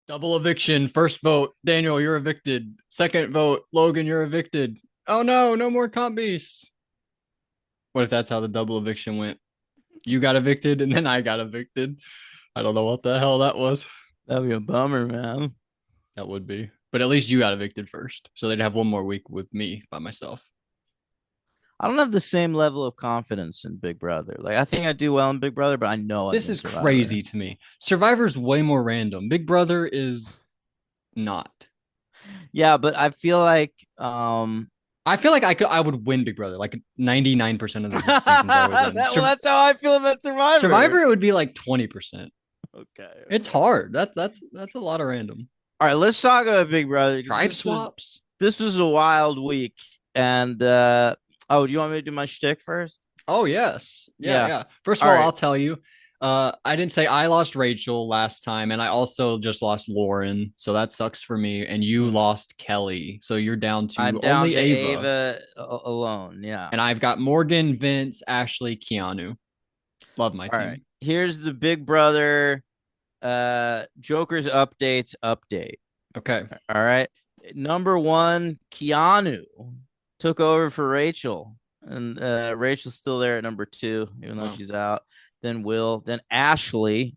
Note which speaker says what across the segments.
Speaker 1: Double eviction. First vote, Daniel, you're evicted. Second vote, Logan, you're evicted. Oh no, no more comp beasts. What if that's how the double eviction went? You got evicted and then I got evicted. I don't know what the hell that was.
Speaker 2: That'd be a bummer, man.
Speaker 1: That would be. But at least you got evicted first. So they'd have one more week with me by myself.
Speaker 2: I don't have the same level of confidence in Big Brother. Like I think I do well in Big Brother, but I know I
Speaker 1: This
Speaker 2: can
Speaker 1: is
Speaker 2: Survivor.
Speaker 1: crazy to me. Survivor's way more random. Big Brother is not.
Speaker 2: Yeah, but I feel like
Speaker 1: I feel like I would win Big Brother like 99% of the seasons I would win.
Speaker 2: that's how I feel about Survivor.
Speaker 1: Survivor it would be like 20%.
Speaker 2: Okay,
Speaker 1: It's
Speaker 2: okay.
Speaker 1: hard. That's a lot of random.
Speaker 2: All right, let's talk about Big Brother because
Speaker 1: Tribe swaps.
Speaker 2: this was a wild week. And oh, do you want me to do my shtick first?
Speaker 1: Oh yes. Yeah,
Speaker 2: Yeah.
Speaker 1: yeah. First of
Speaker 2: All
Speaker 1: all,
Speaker 2: right.
Speaker 1: I'll tell you. I didn't say I lost Rachel last time, and I also just lost Lauren, so that sucks for me. And you
Speaker 2: Mhm.
Speaker 1: lost Kelly, so you're down
Speaker 2: I'm
Speaker 1: to
Speaker 2: down
Speaker 1: only
Speaker 2: to
Speaker 1: Ava.
Speaker 2: Ava alone. Yeah.
Speaker 1: And I've got Morgan, Vince, Ashley, Keanu. Love my
Speaker 2: All right.
Speaker 1: team.
Speaker 2: Here's the Big Brother Joker's update.
Speaker 1: Okay.
Speaker 2: All right. Number one, Keanu took over for Rachel. And Rachel's still there at number two, even though
Speaker 1: Wow.
Speaker 2: she's out. Then Will, then Ashley.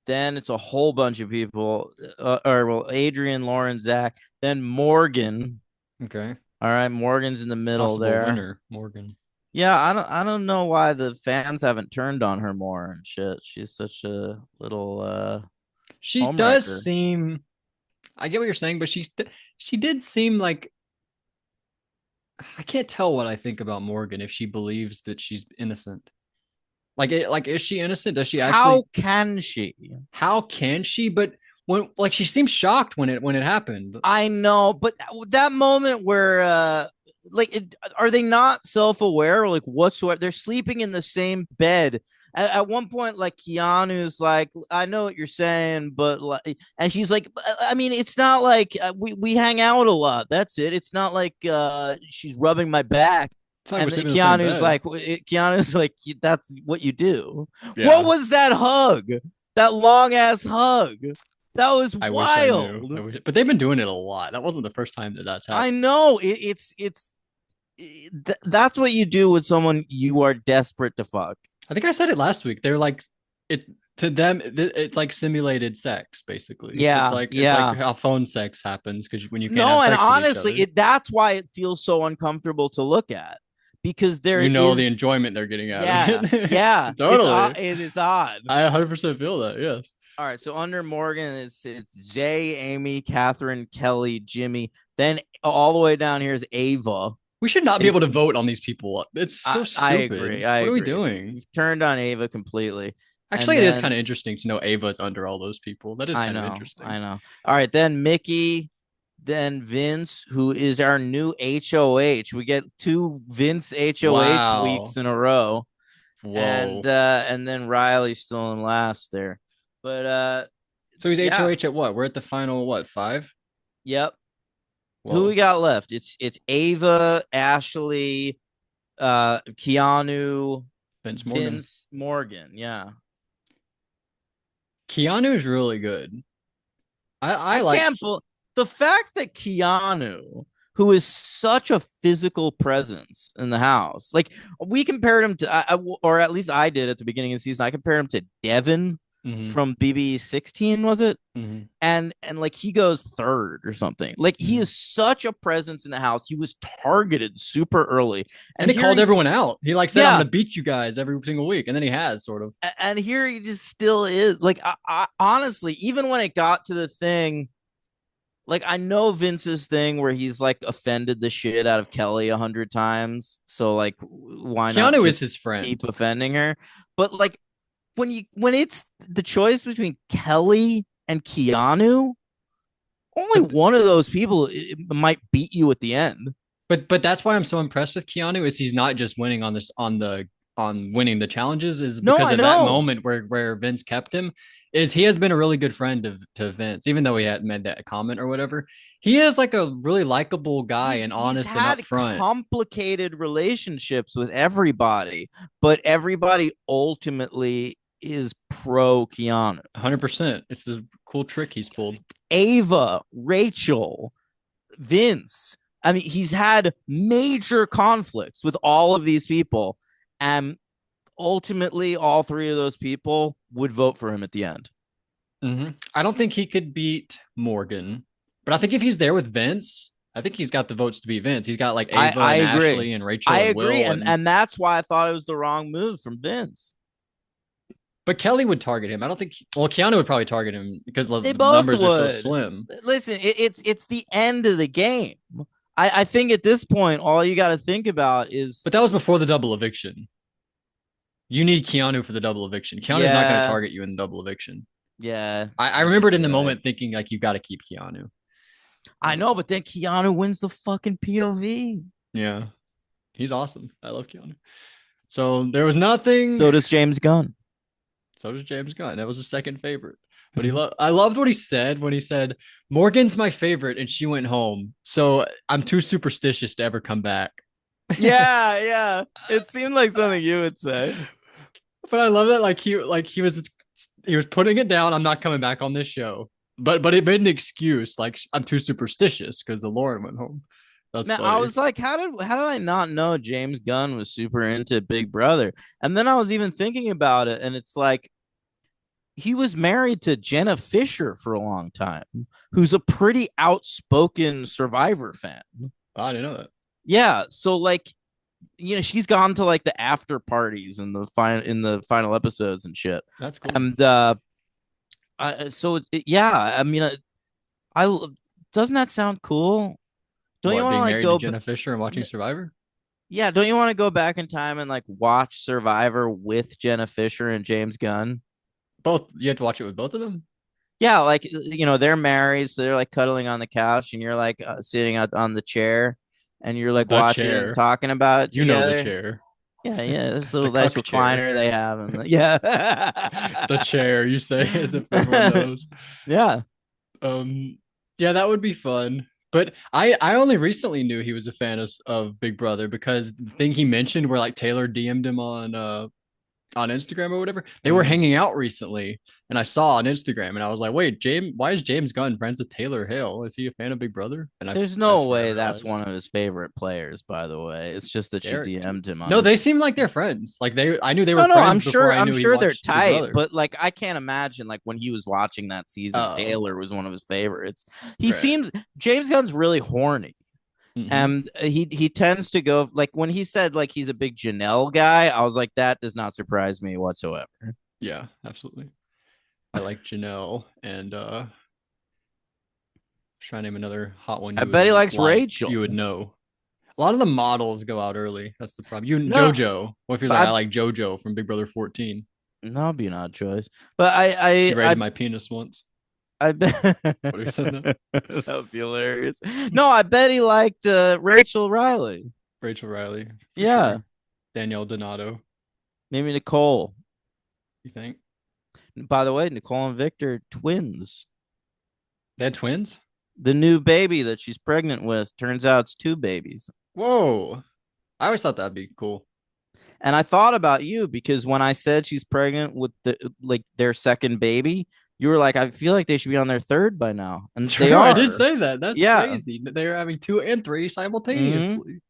Speaker 2: Then it's a whole bunch of people. Or well, Adrian, Lauren, Zach. Then Morgan.
Speaker 1: Okay.
Speaker 2: All right, Morgan's in the middle
Speaker 1: Possible
Speaker 2: there.
Speaker 1: winner, Morgan.
Speaker 2: Yeah, I don't know why the fans haven't turned on her more and shit. She's such a little
Speaker 1: She does
Speaker 2: homewrecker.
Speaker 1: seem I get what you're saying, but she did seem like I can't tell what I think about Morgan if she believes that she's innocent. Like is she innocent? Does she
Speaker 2: How
Speaker 1: actually?
Speaker 2: can she?
Speaker 1: How can she? But when like she seems shocked when it happened.
Speaker 2: I know, but that moment where are they not self-aware like whatsoever? They're sleeping in the same bed. At one point, like Keanu's like, I know what you're saying, but like, and she's like, I mean, it's not like we hang out a lot. That's it. It's not like she's rubbing my back.
Speaker 1: It's like we're
Speaker 2: And
Speaker 1: sleeping in the same bed.
Speaker 2: Keanu's like, that's what you do. What
Speaker 1: Yeah,
Speaker 2: was that hug? That long ass hug. That was
Speaker 1: I wish I knew.
Speaker 2: wild.
Speaker 1: But they've been doing it a lot. That wasn't the first time that that's
Speaker 2: I
Speaker 1: happened.
Speaker 2: know that's what you do with someone you are desperate to fuck.
Speaker 1: I think I said it last week. They're like it to them. It's like simulated sex, basically.
Speaker 2: Yeah,
Speaker 1: It's like
Speaker 2: yeah.
Speaker 1: how phone sex happens because when you can't
Speaker 2: No,
Speaker 1: have
Speaker 2: and
Speaker 1: sex with each
Speaker 2: honestly,
Speaker 1: other,
Speaker 2: it that's why it feels so uncomfortable to look at because there
Speaker 1: you know the
Speaker 2: is
Speaker 1: enjoyment they're getting out of
Speaker 2: yeah,
Speaker 1: it.
Speaker 2: yeah.
Speaker 1: Totally,
Speaker 2: It is odd.
Speaker 1: I 100% feel that. Yes,
Speaker 2: All right, so under Morgan, it's Jay, Amy, Catherine, Kelly, Jimmy. Then all the way down here is Ava.
Speaker 1: we should not be
Speaker 2: It,
Speaker 1: able to vote on these people. It's so
Speaker 2: I agree.
Speaker 1: stupid.
Speaker 2: I
Speaker 1: What are we
Speaker 2: agree.
Speaker 1: doing?
Speaker 2: You've turned on Ava completely.
Speaker 1: Actually,
Speaker 2: And
Speaker 1: it is kind
Speaker 2: then
Speaker 1: of interesting to know Ava's under all those people. That is
Speaker 2: I
Speaker 1: kind of
Speaker 2: know, I
Speaker 1: interesting.
Speaker 2: know. All right, then Mickey, then Vince, who is our new HOH. We get two Vince HOH weeks
Speaker 1: Wow.
Speaker 2: in a row.
Speaker 1: Whoa.
Speaker 2: And then Riley's still in last there. But
Speaker 1: So he's
Speaker 2: yeah,
Speaker 1: HOH at what? We're at the final what, five?
Speaker 2: yep. Who we
Speaker 1: Whoa.
Speaker 2: got left? It's Ava, Ashley, Keanu,
Speaker 1: Vince Morgan.
Speaker 2: Vince, Morgan. Yeah.
Speaker 1: Keanu is really good. I
Speaker 2: I
Speaker 1: like
Speaker 2: can't believe the fact that Keanu, who is such a physical presence in the house, like we compared him to, or at least I did at the beginning of the season. I compared him to Devin
Speaker 1: mm-hmm,
Speaker 2: from BB 16, was it?
Speaker 1: mm-hmm,
Speaker 2: And like he goes third or something. Like he
Speaker 1: mm-hmm.
Speaker 2: is such a presence in the house. He was targeted super early,
Speaker 1: And
Speaker 2: and
Speaker 1: he
Speaker 2: here
Speaker 1: called
Speaker 2: he's
Speaker 1: everyone out. He like said, I'm
Speaker 2: yeah,
Speaker 1: gonna beat you guys every single week. And then he has sort of.
Speaker 2: and here he just still is. Like honestly, even when it got to the thing, like I know Vince's thing where he's like offended the shit out of Kelly 100 times. So like, why not
Speaker 1: Keanu is
Speaker 2: just
Speaker 1: his friend.
Speaker 2: keep offending her? But like when it's the choice between Kelly and Keanu, only
Speaker 1: But
Speaker 2: one of those people might beat you at the end.
Speaker 1: but that's why I'm so impressed with Keanu is he's not just winning on this on winning the challenges is
Speaker 2: No,
Speaker 1: because
Speaker 2: I
Speaker 1: of that
Speaker 2: know.
Speaker 1: moment where Vince kept him is he has been a really good friend to Vince even though he had made that comment or whatever. He is like a really likable guy and
Speaker 2: He's
Speaker 1: honest and
Speaker 2: had
Speaker 1: upfront.
Speaker 2: complicated relationships with everybody, but everybody ultimately is pro Keanu.
Speaker 1: 100%. It's a cool trick he's pulled.
Speaker 2: Ava, Rachel, Vince. I mean, he's had major conflicts with all of these people. And ultimately, all three of those people would vote for him at the end.
Speaker 1: I don't think he could beat Morgan, but I think if he's there with Vince, I think he's got the votes to beat Vince. He's got like Ava
Speaker 2: I
Speaker 1: and
Speaker 2: agree.
Speaker 1: Ashley and
Speaker 2: I
Speaker 1: Rachel and
Speaker 2: agree.
Speaker 1: Will
Speaker 2: And
Speaker 1: and
Speaker 2: and that's why I thought it was the wrong move from Vince.
Speaker 1: but Kelly would target him. I don't think. Well, Keanu would probably target him because
Speaker 2: They
Speaker 1: the
Speaker 2: both
Speaker 1: numbers are so
Speaker 2: would.
Speaker 1: slim.
Speaker 2: Listen, it's the end of the game. I think at this point, all you got to think about is
Speaker 1: But that was before the double eviction. You need Keanu for the double eviction. Keanu's not going to
Speaker 2: yeah,
Speaker 1: target you in the double eviction.
Speaker 2: yeah.
Speaker 1: I
Speaker 2: I guess
Speaker 1: remembered in the
Speaker 2: you're right.
Speaker 1: moment thinking like you got to keep Keanu.
Speaker 2: I know, but then Keanu wins the fucking POV.
Speaker 1: Yeah, he's awesome. I love Keanu. So there was nothing.
Speaker 2: So does James Gunn.
Speaker 1: So does James Gunn. That was his second favorite. But
Speaker 2: Mhm.
Speaker 1: I loved what he said when he said Morgan's my favorite and she went home. So I'm too superstitious to ever come back.
Speaker 2: Yeah, yeah. It seemed like something you would say.
Speaker 1: But I love that he was putting it down. I'm not coming back on this show. But it made an excuse like I'm too superstitious because the Lauren went home. That's
Speaker 2: Man, I
Speaker 1: funny.
Speaker 2: was like, how did I not know James Gunn was super into Big Brother? And then I was even thinking about it, and it's like he was married to Jenna Fisher for a long time, who's a pretty outspoken Survivor fan.
Speaker 1: Oh, I didn't know that.
Speaker 2: Yeah, so like, she's gone to like the after parties and the final episodes and shit.
Speaker 1: That's cool.
Speaker 2: And yeah, I mean, I doesn't that sound cool? Don't you
Speaker 1: What,
Speaker 2: want to
Speaker 1: being
Speaker 2: like
Speaker 1: married to
Speaker 2: go?
Speaker 1: Jenna Fisher and watching Survivor?
Speaker 2: Yeah, don't you want to go back in time and like watch Survivor with Jenna Fisher and James Gunn?
Speaker 1: Both you have to watch it with both of them?
Speaker 2: Yeah, like they're married, so they're like cuddling on the couch, and you're like sitting out on the chair, and you're like
Speaker 1: The
Speaker 2: watching and
Speaker 1: chair.
Speaker 2: talking about it
Speaker 1: You know the
Speaker 2: together.
Speaker 1: chair.
Speaker 2: Yeah, yeah, this
Speaker 1: The
Speaker 2: little nice
Speaker 1: cuck chair.
Speaker 2: recliner they have, and yeah,
Speaker 1: The chair, you say, as if everyone knows.
Speaker 2: yeah.
Speaker 1: Um, yeah, that would be fun. But I only recently knew he was a fan of Big Brother because the thing he mentioned where like Taylor DM'd him on Instagram or whatever. They were
Speaker 2: Mm.
Speaker 1: hanging out recently, and I saw on Instagram, and I was like, "Wait, James, why is James Gunn friends with Taylor Hale? Is he a fan of Big Brother?" And
Speaker 2: There's no
Speaker 1: that's where I
Speaker 2: way that's
Speaker 1: realized
Speaker 2: one of his favorite players. By the way, it's just that she
Speaker 1: Derek.
Speaker 2: DM'd him on
Speaker 1: No, they
Speaker 2: his.
Speaker 1: seem like they're friends. Like I knew they were
Speaker 2: No, no, I'm
Speaker 1: friends before
Speaker 2: sure.
Speaker 1: I
Speaker 2: I'm
Speaker 1: knew he
Speaker 2: sure they're
Speaker 1: watched Big
Speaker 2: tight,
Speaker 1: Brother.
Speaker 2: but like I can't imagine like when he was watching that season,
Speaker 1: Oh,
Speaker 2: Taylor was one of his favorites. He
Speaker 1: right.
Speaker 2: seems James Gunn's really horny,
Speaker 1: Hmm.
Speaker 2: and he tends to go like when he said like he's a big Janelle guy. I was like, that does not surprise me whatsoever.
Speaker 1: Yeah, absolutely. I like Janelle and trying to name another hot one
Speaker 2: I
Speaker 1: you
Speaker 2: bet he
Speaker 1: would
Speaker 2: likes
Speaker 1: like,
Speaker 2: Rachel.
Speaker 1: you would know. A lot of the models go out early. That's the problem. You and
Speaker 2: No,
Speaker 1: JoJo. What if you're like, I
Speaker 2: I
Speaker 1: like JoJo from Big Brother 14?
Speaker 2: that'd be an odd choice, but
Speaker 1: She rated my penis once.
Speaker 2: I bet
Speaker 1: What if you said that?
Speaker 2: that would be hilarious. No, I bet he liked Rachel Riley.
Speaker 1: Rachel Riley, for
Speaker 2: Yeah,
Speaker 1: sure. Danielle Donato,
Speaker 2: maybe Nicole.
Speaker 1: you think?
Speaker 2: By the way, Nicole and Victor twins.
Speaker 1: They had twins?
Speaker 2: The new baby that she's pregnant with turns out it's two babies.
Speaker 1: Whoa. I always thought that'd be cool.
Speaker 2: And I thought about you because when I said she's pregnant with their second baby, you were like, I feel like they should be on their third by now, and they
Speaker 1: True, I did
Speaker 2: are.
Speaker 1: say that. That's
Speaker 2: Yeah.
Speaker 1: crazy. They're having two and three
Speaker 2: Mm-hmm.
Speaker 1: simultaneously.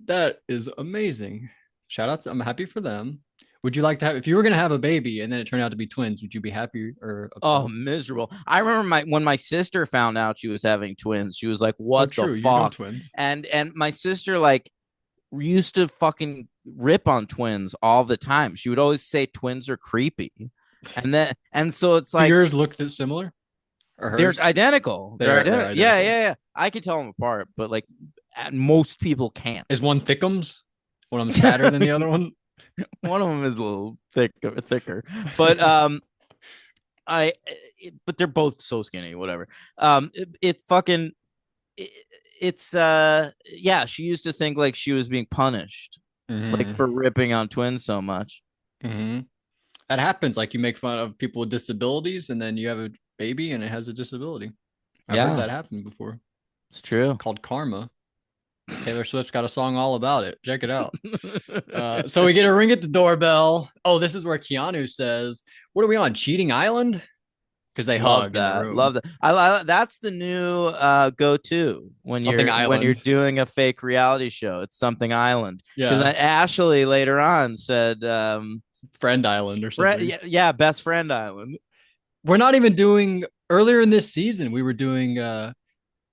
Speaker 1: That is amazing. Shout out to, I'm happy for them. Would you like to have, if you were going to have a baby and then it turned out to be twins, would you be happy or
Speaker 2: Oh,
Speaker 1: upset?
Speaker 2: miserable. I remember when my sister found out she was having twins, she was like,
Speaker 1: Oh,
Speaker 2: what the
Speaker 1: true. You know
Speaker 2: fuck?
Speaker 1: twins.
Speaker 2: And my sister like used to fucking rip on twins all the time. She would always say twins are creepy. And so it's
Speaker 1: Do
Speaker 2: like
Speaker 1: yours look similar or
Speaker 2: they're
Speaker 1: hers?
Speaker 2: identical. They're
Speaker 1: They're
Speaker 2: identical. Yeah,
Speaker 1: identical.
Speaker 2: yeah, yeah. I could tell them apart, but like most people can't.
Speaker 1: Is one thickums? One of them's fatter than the other one?
Speaker 2: One of them is a little thicker. But but they're both so skinny, whatever. It fucking it, it's yeah, she used to think like she was being punished like
Speaker 1: Mm-hmm.
Speaker 2: for ripping on twins so much.
Speaker 1: Mm-hmm. That happens. Like you make fun of people with disabilities and then you have a baby and it has a disability. I've heard
Speaker 2: Yeah,
Speaker 1: that happen before.
Speaker 2: it's true.
Speaker 1: Called karma. Taylor Swift's got a song all about it. Check it out. So we get a ring at the doorbell. Oh, this is where Keanu says, "What are we on? Cheating Island?" Because they
Speaker 2: Love
Speaker 1: hug in the
Speaker 2: that.
Speaker 1: room.
Speaker 2: Love that. That's the new go-to when
Speaker 1: Something
Speaker 2: you're
Speaker 1: Island.
Speaker 2: doing a fake reality show. It's something Island. Because
Speaker 1: Yeah.
Speaker 2: Ashley later on said,
Speaker 1: Friend Island or something.
Speaker 2: yeah, yeah, best friend Island.
Speaker 1: We're not even doing earlier in this season. We were doing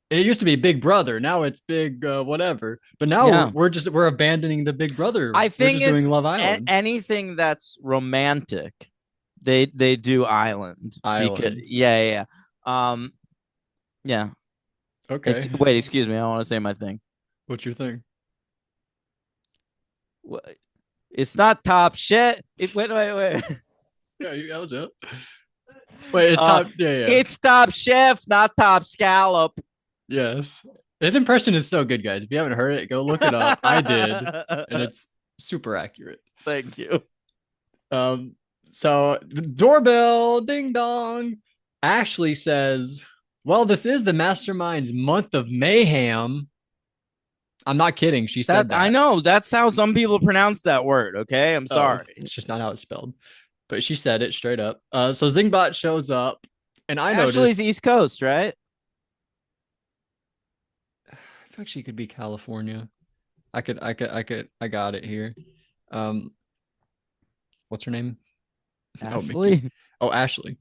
Speaker 1: it used to be Big Brother. Now it's Big whatever. But now
Speaker 2: Yeah.
Speaker 1: we're abandoning the Big Brother.
Speaker 2: I
Speaker 1: We're
Speaker 2: think
Speaker 1: just doing
Speaker 2: it's
Speaker 1: Love Island.
Speaker 2: anything that's romantic. They do Island because
Speaker 1: Island.
Speaker 2: yeah. Yeah.
Speaker 1: Okay.
Speaker 2: Wait, excuse me. I want to say my thing.
Speaker 1: What's your thing?
Speaker 2: It's not top shit. Wait.
Speaker 1: Yeah, that was it. Wait, it's
Speaker 2: Uh,
Speaker 1: top. Yeah, yeah.
Speaker 2: it's Top Chef, not Top Scallop.
Speaker 1: Yes. His impression is so good, guys. If you haven't heard it, go look it up. I did, and it's super accurate.
Speaker 2: Thank you.
Speaker 1: Um, so the doorbell, ding dong. Ashley says, "Well, this is the Mastermind's month of mayhem." I'm not kidding. She
Speaker 2: That
Speaker 1: said
Speaker 2: I
Speaker 1: that.
Speaker 2: know. That's how some people pronounce that word. Okay, I'm
Speaker 1: Oh,
Speaker 2: sorry.
Speaker 1: it's just not how it's spelled. But she said it straight up. So Zingbot shows up, and I
Speaker 2: Ashley's
Speaker 1: noticed.
Speaker 2: East Coast, right?
Speaker 1: I feel like she could be California. I got it here. Um, what's her name? Oh, Mickey.
Speaker 2: Ashley.
Speaker 1: Oh, Ashley.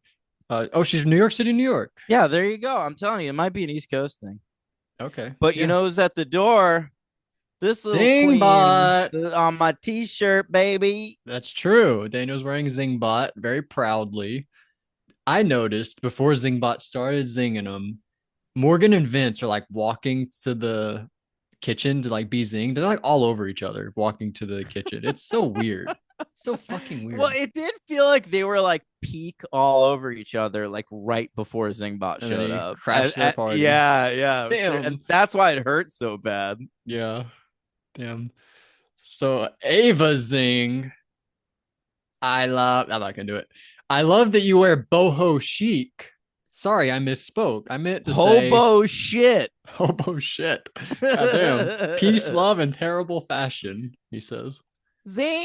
Speaker 1: Oh, she's from New York City, New York.
Speaker 2: Yeah, there you go. I'm telling you, it might be an East Coast thing.
Speaker 1: Okay.
Speaker 2: But you
Speaker 1: Yeah.
Speaker 2: know who's at the door? This little queen
Speaker 1: Zingbot.
Speaker 2: on my t-shirt, baby.
Speaker 1: That's true. Daniel's wearing Zingbot very proudly. I noticed before Zingbot started zinging him, Morgan and Vince are like walking to the kitchen to like be zinged. They're like all over each other walking to the kitchen. It's so weird. So fucking
Speaker 2: Well,
Speaker 1: weird.
Speaker 2: it did feel like they were like peak all over each other, like right before Zingbot
Speaker 1: And then
Speaker 2: showed
Speaker 1: he
Speaker 2: up.
Speaker 1: crashed their party.
Speaker 2: Yeah. And
Speaker 1: Damn.
Speaker 2: that's why it hurt so bad.
Speaker 1: Yeah. Damn. So Ava Zing. I'm not gonna do it. I love that you wear boho chic. Sorry, I misspoke. I meant to say
Speaker 2: Hobo shit.
Speaker 1: hobo shit. God damn. Peace, love, and terrible fashion, he says.
Speaker 2: Zing.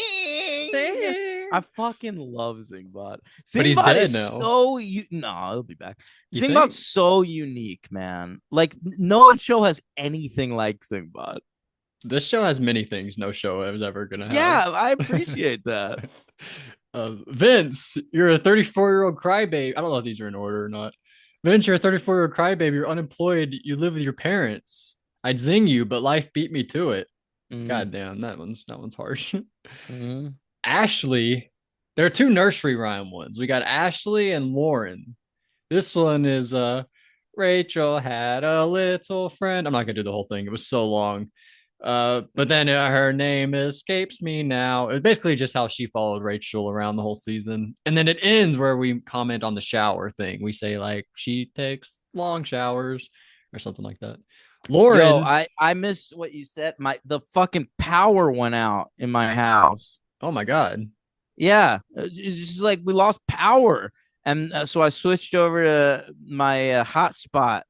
Speaker 1: Zing.
Speaker 2: I fucking love Zingbot.
Speaker 1: But he's
Speaker 2: Zingbot
Speaker 1: dead
Speaker 2: is
Speaker 1: now.
Speaker 2: so no, he'll be back.
Speaker 1: You think?
Speaker 2: Zingbot's so unique, man. Like no one show has anything like Zingbot.
Speaker 1: This show has many things no show is ever gonna have.
Speaker 2: Yeah, I appreciate that.
Speaker 1: Vince, you're a 34-year-old crybaby. I don't know if these are in order or not. Vince, you're a 34-year-old crybaby. You're unemployed. You live with your parents. I'd zing you, but life beat me to it.
Speaker 2: Mm-hmm.
Speaker 1: God damn, that one's harsh.
Speaker 2: Mm-hmm.
Speaker 1: Ashley, there are two nursery rhyme ones. We got Ashley and Lauren. This one is Rachel had a little friend. I'm not gonna do the whole thing. It was so long. But then her name escapes me now. It's basically just how she followed Rachel around the whole season. And then it ends where we comment on the shower thing. We say like she takes long showers or something like that.
Speaker 2: Yo,
Speaker 1: Lauren,
Speaker 2: I missed what you said. The fucking power went out in my house.
Speaker 1: oh my god,
Speaker 2: Yeah, it's just like we lost power, and so I switched over to my hotspot,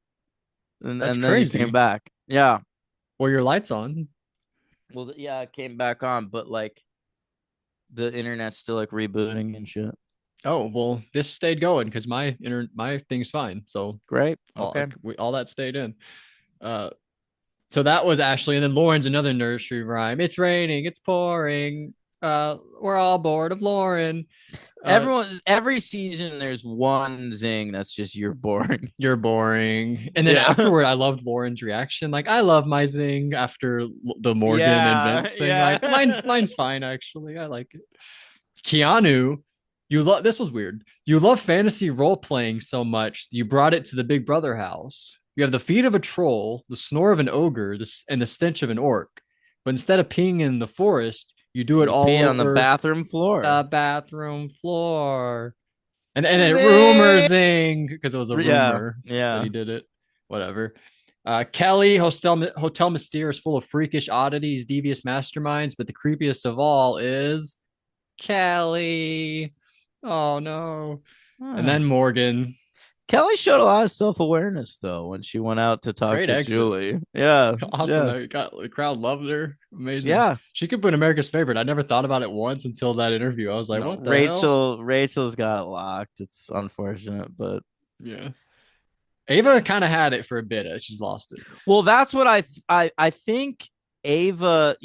Speaker 1: that's
Speaker 2: and then it came
Speaker 1: crazy.
Speaker 2: back. Yeah,
Speaker 1: Well, your lights on.
Speaker 2: well, yeah, it came back on, but like the internet's still like rebooting and shit.
Speaker 1: Oh well, this stayed going because my thing's fine. So
Speaker 2: Great.
Speaker 1: all
Speaker 2: Okay.
Speaker 1: all that stayed in. Uh, so that was Ashley, and then Lauren's another nursery rhyme. It's raining, it's pouring. We're all bored of Lauren.
Speaker 2: Every season, there's one zing that's just you're boring.
Speaker 1: You're boring. And then
Speaker 2: Yeah.
Speaker 1: afterward, I loved Lauren's reaction. Like, I love my zing after the Morgan and
Speaker 2: Yeah.
Speaker 1: Vince thing. Like,
Speaker 2: Yeah.
Speaker 1: mine's fine actually. I like it. Keanu, you love this was weird. You love fantasy role playing so much you brought it to the Big Brother house. You have the feet of a troll, the snore of an ogre, and the stench of an orc. But instead of peeing in the forest, you do it
Speaker 2: You
Speaker 1: all
Speaker 2: pee on the
Speaker 1: over
Speaker 2: bathroom floor.
Speaker 1: the bathroom floor. And then
Speaker 2: Zing!
Speaker 1: rumorsing because it was a
Speaker 2: Yeah.
Speaker 1: rumor that
Speaker 2: Yeah.
Speaker 1: he did it. Whatever. Kelly, Hotel Mystere is full of freakish oddities, devious masterminds, but the creepiest of all is Kelly. Oh no. And
Speaker 2: Huh.
Speaker 1: then Morgan.
Speaker 2: Kelly showed a lot of self-awareness though when she went out to talk
Speaker 1: Great
Speaker 2: to
Speaker 1: exit.
Speaker 2: Julie. Yeah,
Speaker 1: Awesome.
Speaker 2: yeah,
Speaker 1: That got the crowd loved her. Amazing.
Speaker 2: yeah.
Speaker 1: She could put America's favorite. I never thought about it once until that interview. I was like,
Speaker 2: No,
Speaker 1: what the hell?
Speaker 2: Rachel's got it locked. It's unfortunate, but
Speaker 1: Yeah. Ava kind of had it for a bit. She's lost it.
Speaker 2: well, that's what I think Ava,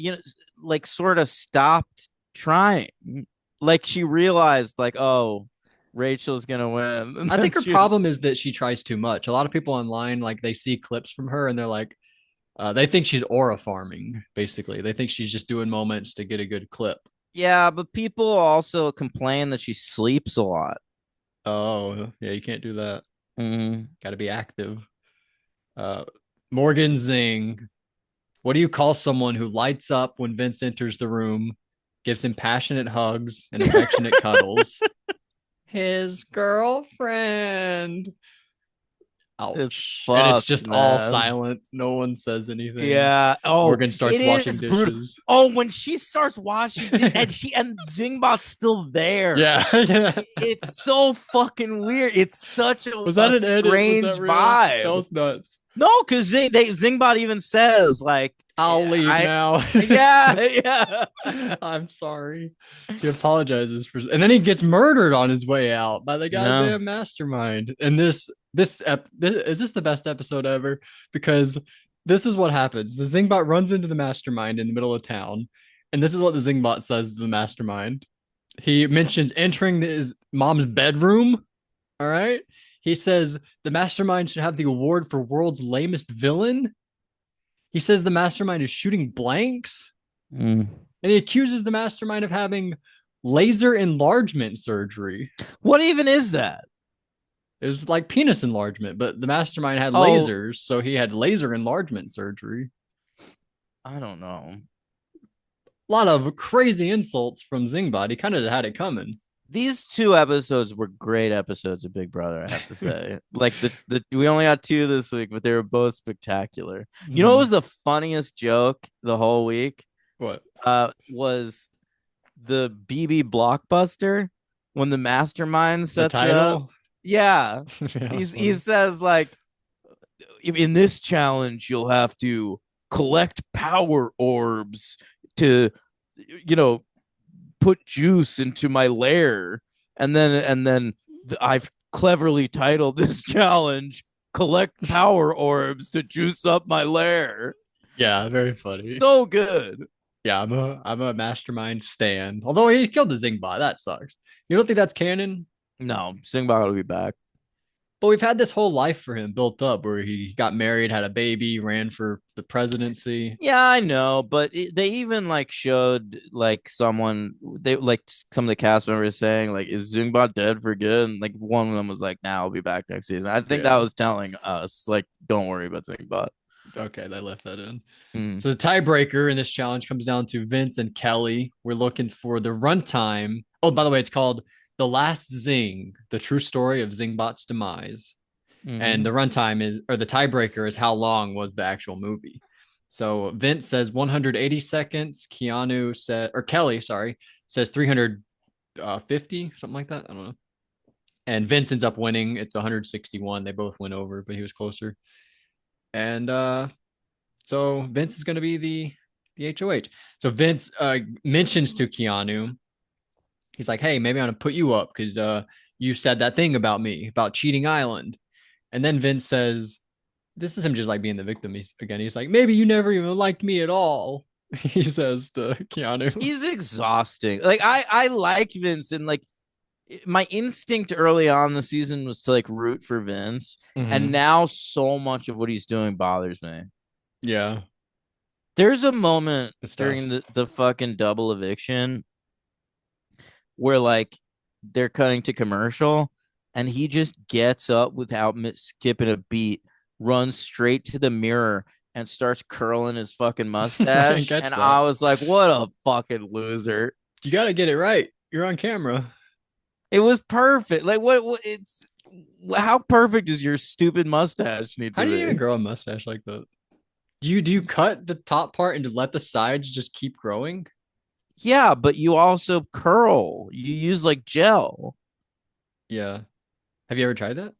Speaker 2: like sort of stopped trying. Like she realized, like, oh, Rachel's gonna win, and
Speaker 1: I
Speaker 2: then
Speaker 1: think her
Speaker 2: she
Speaker 1: problem
Speaker 2: was,
Speaker 1: is that she tries too much. A lot of people online, like they see clips from her and they're like, they think she's aura farming, basically. They think she's just doing moments to get a good clip.
Speaker 2: yeah. But people also complain that she sleeps a lot.
Speaker 1: Oh, yeah, you can't do that.
Speaker 2: Mm.
Speaker 1: Got to be active. Uh, Morgan Zing. What do you call someone who lights up when Vince enters the room, gives him passionate hugs and affectionate cuddles? His girlfriend.
Speaker 2: It's
Speaker 1: Ouch. And it's
Speaker 2: fucked,
Speaker 1: just all
Speaker 2: man.
Speaker 1: silent. No one says anything.
Speaker 2: Yeah. Oh,
Speaker 1: Morgan
Speaker 2: it
Speaker 1: starts washing
Speaker 2: is brutal.
Speaker 1: dishes.
Speaker 2: Oh, when she starts watching, and Zingbot's still there.
Speaker 1: Yeah. Yeah.
Speaker 2: It's so fucking weird. It's such
Speaker 1: Was that
Speaker 2: a
Speaker 1: an edit? Was that
Speaker 2: strange
Speaker 1: real? That
Speaker 2: vibe.
Speaker 1: was nuts.
Speaker 2: No, because Zingbot even says like,
Speaker 1: I'll leave
Speaker 2: I
Speaker 1: now.
Speaker 2: yeah.
Speaker 1: I'm sorry. He apologizes for, and then he gets murdered on his way out by the
Speaker 2: No.
Speaker 1: goddamn mastermind. And this is this the best episode ever? Because this is what happens. The Zingbot runs into the mastermind in the middle of town, and this is what the Zingbot says to the mastermind. He mentions entering his mom's bedroom. All right. He says the mastermind should have the award for world's lamest villain. He says the mastermind is shooting blanks,
Speaker 2: Mm.
Speaker 1: and he accuses the mastermind of having laser enlargement surgery.
Speaker 2: What even is that?
Speaker 1: It was like penis enlargement, but the mastermind had
Speaker 2: Oh,
Speaker 1: lasers, so he had laser enlargement surgery.
Speaker 2: I don't know.
Speaker 1: A lot of crazy insults from Zingbot. He kind of had it coming.
Speaker 2: These two episodes were great episodes of Big Brother, I have to say. Like the we only got two this week, but they were both spectacular. You know what
Speaker 1: Mhm.
Speaker 2: was the funniest joke the whole week?
Speaker 1: What?
Speaker 2: Was the BB Blockbuster when the mastermind
Speaker 1: The
Speaker 2: sets it up.
Speaker 1: title?
Speaker 2: Yeah.
Speaker 1: Yeah,
Speaker 2: He says like in this challenge you'll have to collect power orbs to you know put juice into my lair, and then I've cleverly titled this challenge collect power orbs to juice up my lair.
Speaker 1: Yeah, very funny.
Speaker 2: So good.
Speaker 1: Yeah, I'm a mastermind stan. Although he killed the Zingbot, that sucks. You don't think that's canon?
Speaker 2: No, Singbad will be back.
Speaker 1: But we've had this whole life for him built up where he got married, had a baby, ran for the presidency.
Speaker 2: Yeah, I know, but they even like showed like someone they like some of the cast members saying like, "Is Zungbot dead for good?" And like one of them was like, "Nah, I'll be back next season." I think that
Speaker 1: Yeah.
Speaker 2: was telling us like, "Don't worry about Zungbot."
Speaker 1: Okay, they left that in.
Speaker 2: Mm.
Speaker 1: So the tiebreaker in this challenge comes down to Vince and Kelly. We're looking for the runtime. Oh, by the way, it's called The Last Zing, the true story of Zingbot's demise. And
Speaker 2: Mm.
Speaker 1: the runtime is, or the tiebreaker is how long was the actual movie. So Vince says 180 seconds. Keanu said, or Kelly, sorry, says 350, something like that. I don't know. And Vince ends up winning. It's 161. They both went over, but he was closer. And so Vince is going to be the HOH. So Vince mentions to Keanu, he's like, "Hey, maybe I'm going to put you up because you said that thing about me about cheating Island." And then Vince says, "This is him just like being the victim." He's like, "Maybe you never even liked me at all." He says to Keanu.
Speaker 2: He's exhausting. Like I like Vince, and like my instinct early on the season was to like root for Vince, and
Speaker 1: Mm-hmm.
Speaker 2: now so much of what he's doing bothers me.
Speaker 1: Yeah,
Speaker 2: There's a moment
Speaker 1: it's tough.
Speaker 2: during the fucking double eviction where like they're cutting to commercial and he just gets up without skipping a beat, runs straight to the mirror and starts curling his fucking
Speaker 1: I didn't
Speaker 2: mustache.
Speaker 1: catch
Speaker 2: And
Speaker 1: that.
Speaker 2: I was like, what a fucking loser.
Speaker 1: You got to get it right. You're on camera.
Speaker 2: It was perfect. Like what it's how perfect does your stupid mustache need
Speaker 1: How
Speaker 2: to
Speaker 1: do you even
Speaker 2: be?
Speaker 1: grow a mustache like that? Do you cut the top part and let the sides just keep growing?
Speaker 2: Yeah, but you also curl. You use like gel.
Speaker 1: Yeah. Have you ever tried that?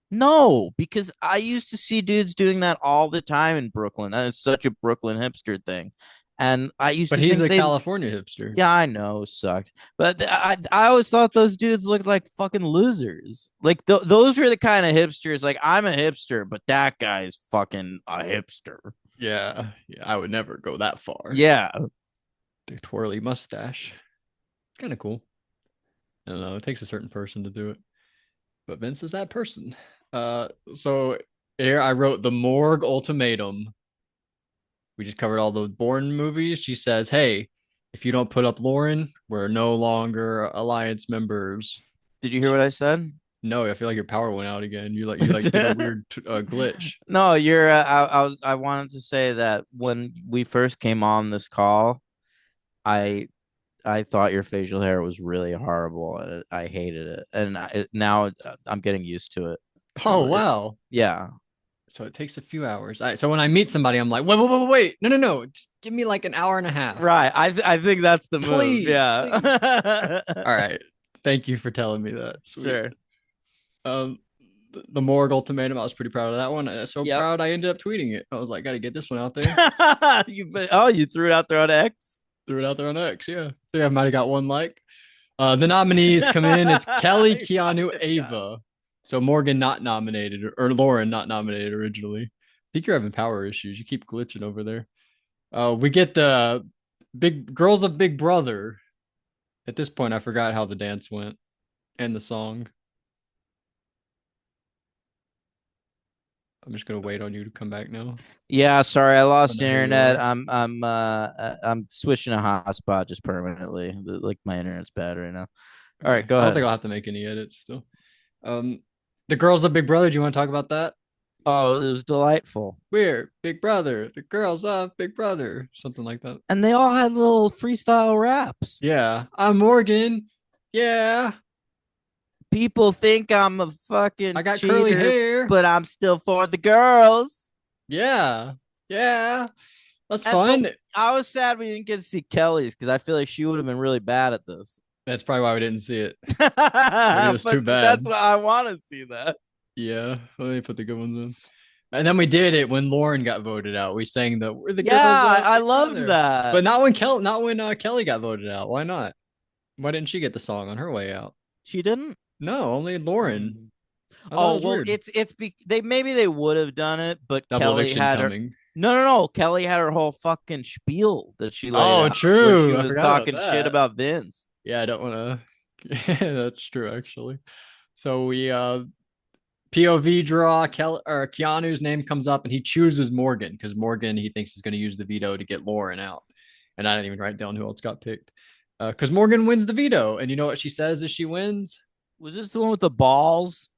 Speaker 2: No, because I used to see dudes doing that all the time in Brooklyn. That is such a Brooklyn hipster thing. And I used
Speaker 1: But
Speaker 2: to
Speaker 1: he's
Speaker 2: think
Speaker 1: a
Speaker 2: they,
Speaker 1: California hipster.
Speaker 2: yeah, I know, sucked. But I always thought those dudes looked like fucking losers. Like those were the kind of hipsters. Like I'm a hipster, but that guy's fucking a hipster.
Speaker 1: Yeah, yeah, I would never go that far.
Speaker 2: Yeah.
Speaker 1: The twirly mustache. It's kind of cool. I don't know. It takes a certain person to do it, but Vince is that person. So here I wrote the Morgue ultimatum. We just covered all the Bourne movies. She says, "Hey, if you don't put up Lauren, we're no longer alliance members."
Speaker 2: Did you hear what I said?
Speaker 1: No, I feel like your power went out again. You did a weird glitch.
Speaker 2: No, you're. I wanted to say that when we first came on this call, I I thought your facial hair was really horrible. I hated it, and now I'm getting used to it.
Speaker 1: Oh wow.
Speaker 2: Yeah,
Speaker 1: So it takes a few hours. So when I meet somebody, I'm like, wait. No. Just give me like an hour and a half.
Speaker 2: right. I think that's the move.
Speaker 1: Please.
Speaker 2: Yeah.
Speaker 1: All right. Thank you for telling me that. Sweet.
Speaker 2: Sure.
Speaker 1: Um, the Morgue ultimatum. I was pretty proud of that one. So
Speaker 2: Yep.
Speaker 1: proud I ended up tweeting it. I was like, gotta get this one out there.
Speaker 2: You threw it out there on X.
Speaker 1: Threw it out there on X. Yeah. I think I might have got one like. The nominees come in. It's Kelly, Keanu, Ava. So Morgan not nominated, or Lauren not nominated originally. I think you're having power issues. You keep glitching over there. We get the big girls of Big Brother. At this point, I forgot how the dance went and the song. I'm just gonna wait on you to come back now.
Speaker 2: Yeah, sorry, I
Speaker 1: Oh
Speaker 2: lost
Speaker 1: no, here you
Speaker 2: internet.
Speaker 1: are.
Speaker 2: I'm switching a hotspot just permanently. Like my internet's bad right now. All right,
Speaker 1: Okay.
Speaker 2: go
Speaker 1: I don't
Speaker 2: ahead.
Speaker 1: think I'll have to make any edits still. Um, the girls of Big Brother. Do you want to talk about that?
Speaker 2: Oh, it was delightful.
Speaker 1: We're Big Brother. The girls of Big Brother. Something like that.
Speaker 2: And they all had little freestyle raps.
Speaker 1: Yeah. I'm Morgan. Yeah.
Speaker 2: People think I'm a
Speaker 1: I
Speaker 2: fucking
Speaker 1: got curly
Speaker 2: cheater,
Speaker 1: hair.
Speaker 2: but I'm still for the girls.
Speaker 1: Yeah. Yeah. That's
Speaker 2: And but
Speaker 1: fun.
Speaker 2: I was sad we didn't get to see Kelly's because I feel like she would have been really bad at this.
Speaker 1: That's probably why we didn't see it. Like it was too
Speaker 2: But that's
Speaker 1: bad.
Speaker 2: why I want to see that.
Speaker 1: Yeah. Let me put the good ones in. And then we did it when Lauren got voted out. We sang the "We're the
Speaker 2: Yeah,
Speaker 1: girls of
Speaker 2: I
Speaker 1: Big
Speaker 2: loved
Speaker 1: Brother,"
Speaker 2: that.
Speaker 1: but not when Kelly got voted out. Why not? Why didn't she get the song on her way out?
Speaker 2: She didn't.
Speaker 1: No, only Lauren.
Speaker 2: Mm.
Speaker 1: I thought it
Speaker 2: Oh
Speaker 1: was
Speaker 2: well,
Speaker 1: weird.
Speaker 2: they maybe they would have done it, but
Speaker 1: Double
Speaker 2: Kelly
Speaker 1: eviction
Speaker 2: had her.
Speaker 1: coming.
Speaker 2: No. Kelly had her whole fucking spiel that she laid
Speaker 1: Oh,
Speaker 2: out where she
Speaker 1: true. I
Speaker 2: was
Speaker 1: forgot about
Speaker 2: talking shit
Speaker 1: that.
Speaker 2: about Vince.
Speaker 1: Yeah, I don't want to. That's true, actually. So we POV draw. Keanu's name comes up, and he chooses Morgan because Morgan he thinks is going to use the veto to get Lauren out. And I didn't even write down who else got picked. Because Morgan wins the veto, and you know what she says as she wins?
Speaker 2: Was this the one with the balls?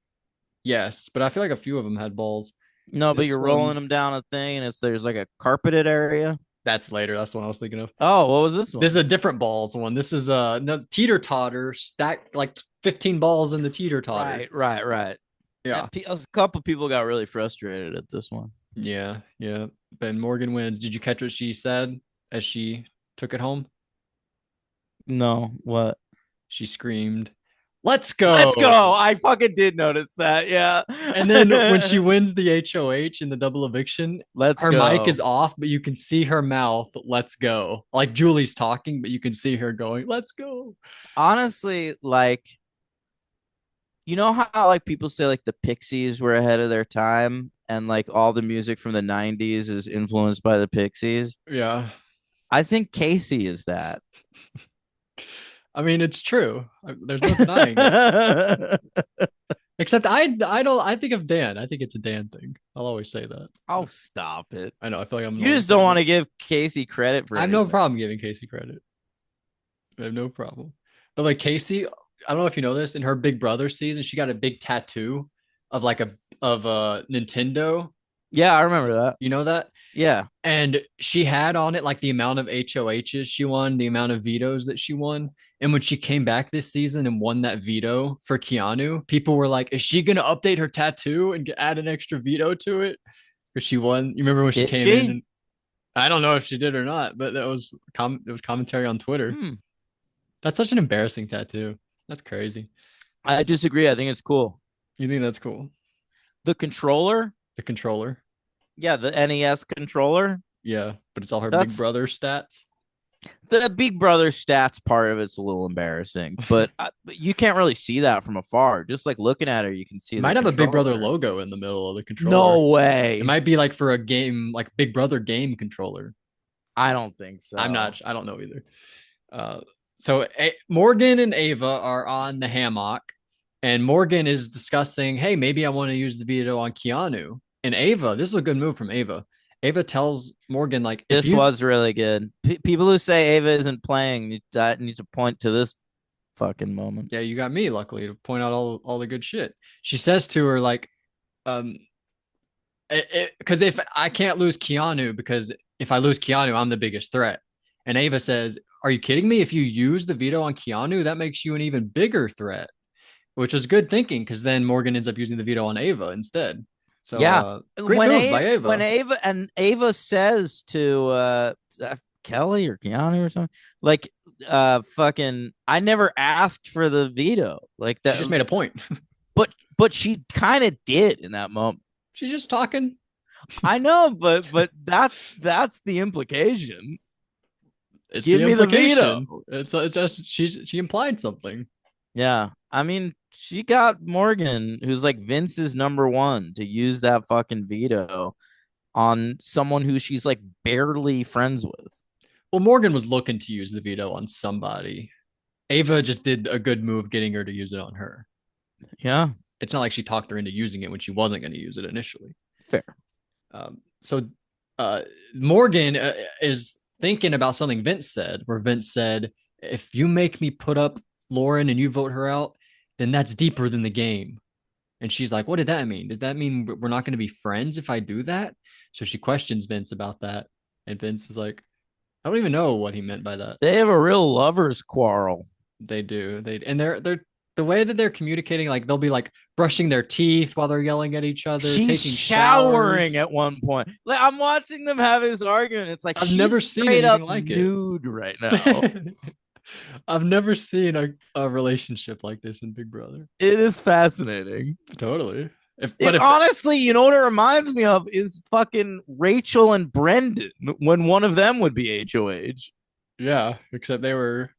Speaker 1: Yes, but I feel like a few of them had balls.
Speaker 2: No, but
Speaker 1: This
Speaker 2: you're rolling
Speaker 1: one,
Speaker 2: them down a thing, and there's like a carpeted area.
Speaker 1: that's later. That's the one I was thinking of.
Speaker 2: Oh, what was this
Speaker 1: This is
Speaker 2: one?
Speaker 1: a different balls one. This is no, teeter totter stacked like 15 balls in the teeter totter.
Speaker 2: Right.
Speaker 1: Yeah,
Speaker 2: A couple people got really frustrated at this one.
Speaker 1: yeah. Ben Morgan wins. Did you catch what she said as she took it home?
Speaker 2: No, what?
Speaker 1: She screamed, "Let's
Speaker 2: Let's go.
Speaker 1: go!"
Speaker 2: I fucking did notice that. Yeah.
Speaker 1: And then when she wins the HOH in the double eviction,
Speaker 2: Let's
Speaker 1: her mic is
Speaker 2: go.
Speaker 1: off, but you can see her mouth, "Let's go." Like Julie's talking, but you can see her going, "Let's go."
Speaker 2: Honestly, like you know how like people say like the Pixies were ahead of their time and like all the music from the 90s is influenced by the Pixies?
Speaker 1: Yeah.
Speaker 2: I think Casey is that.
Speaker 1: I mean, it's true. There's no denying it. Except I think of Dan. I think it's a Dan thing. I'll always say that.
Speaker 2: Oh, stop it.
Speaker 1: I know. I feel like I'm
Speaker 2: You
Speaker 1: annoying
Speaker 2: just don't want
Speaker 1: people.
Speaker 2: to give Casey credit for
Speaker 1: I have no
Speaker 2: anything.
Speaker 1: problem giving Casey credit. I have no problem. But like Casey, I don't know if you know this. In her Big Brother season, she got a big tattoo of like a Nintendo.
Speaker 2: Yeah, I remember that.
Speaker 1: You know that?
Speaker 2: Yeah.
Speaker 1: And she had on it like the amount of HOHs she won, the amount of vetoes that she won. And when she came back this season and won that veto for Keanu, people were like, "Is she gonna update her tattoo and add an extra veto to it?" Because she won. You remember when she
Speaker 2: Did
Speaker 1: came in
Speaker 2: she?
Speaker 1: and I don't know if she did or not, but it was commentary on Twitter.
Speaker 2: Hmm.
Speaker 1: That's such an embarrassing tattoo. That's crazy.
Speaker 2: I disagree. I think it's cool.
Speaker 1: You think that's cool?
Speaker 2: The controller?
Speaker 1: The controller.
Speaker 2: Yeah, the NES controller.
Speaker 1: Yeah, but it's all her Big
Speaker 2: That's
Speaker 1: Brother stats.
Speaker 2: the Big Brother stats part of it's a little embarrassing, but you can't really see that from afar. Just like looking at her, you can see
Speaker 1: It
Speaker 2: the
Speaker 1: might have a Big Brother
Speaker 2: controller.
Speaker 1: logo in the middle of the controller.
Speaker 2: No
Speaker 1: It
Speaker 2: way.
Speaker 1: might be like for a game, like Big Brother game controller.
Speaker 2: I don't think
Speaker 1: I'm
Speaker 2: so.
Speaker 1: not. I don't know either. Uh, Morgan and Ava are on the hammock, and Morgan is discussing, "Hey, maybe I want to use the veto on Keanu." And Ava, this is a good move from Ava. Ava tells Morgan, like, if
Speaker 2: This
Speaker 1: you,
Speaker 2: was really good. People who say Ava isn't playing need to point to this fucking moment.
Speaker 1: yeah, you got me, luckily, to point out all the good shit. She says to her, like, um, because if I can't lose Keanu, because if I lose Keanu, I'm the biggest threat. And Ava says, "Are you kidding me? If you use the veto on Keanu, that makes you an even bigger threat." Which was good thinking because then Morgan ends up using the veto on Ava instead. So
Speaker 2: Yeah.
Speaker 1: great move by
Speaker 2: When
Speaker 1: Ava.
Speaker 2: Ava says to Kelly or Keanu or something, like fucking I never asked for the veto. Like
Speaker 1: She
Speaker 2: that,
Speaker 1: just made a point.
Speaker 2: but she kind of did in that moment.
Speaker 1: She's just talking.
Speaker 2: I know, but that's the implication.
Speaker 1: It's
Speaker 2: Give
Speaker 1: the
Speaker 2: me the veto.
Speaker 1: implication. It's just she implied something.
Speaker 2: Yeah. I mean, she got Morgan, who's like Vince's number one, to use that fucking veto on someone who she's like barely friends with.
Speaker 1: Well, Morgan was looking to use the veto on somebody. Ava just did a good move getting her to use it on her.
Speaker 2: Yeah.
Speaker 1: It's not like she talked her into using it when she wasn't going to use it initially.
Speaker 2: Fair.
Speaker 1: So Morgan is thinking about something Vince said, where Vince said, "If you make me put up Lauren and you vote her out, then that's deeper than the game." And she's like, "What did that mean? Does that mean we're not going to be friends if I do that?" So she questions Vince about that. And Vince is like, "I don't even know what he meant by that."
Speaker 2: They have a real lovers quarrel.
Speaker 1: They do. They're the way that they're communicating, like they'll be like brushing their teeth while they're yelling at each other,
Speaker 2: She's
Speaker 1: taking
Speaker 2: showering
Speaker 1: showers.
Speaker 2: at one point. Like I'm watching them have this argument. It's like
Speaker 1: I've never
Speaker 2: she's
Speaker 1: seen
Speaker 2: straight up
Speaker 1: anything like it.
Speaker 2: nude right now.
Speaker 1: I've never seen a relationship like this in Big Brother.
Speaker 2: It is fascinating.
Speaker 1: Totally.
Speaker 2: It
Speaker 1: If
Speaker 2: honestly, you know what it reminds me of is fucking Rachel and Brendan when one of them would be HOH.
Speaker 1: yeah, except they were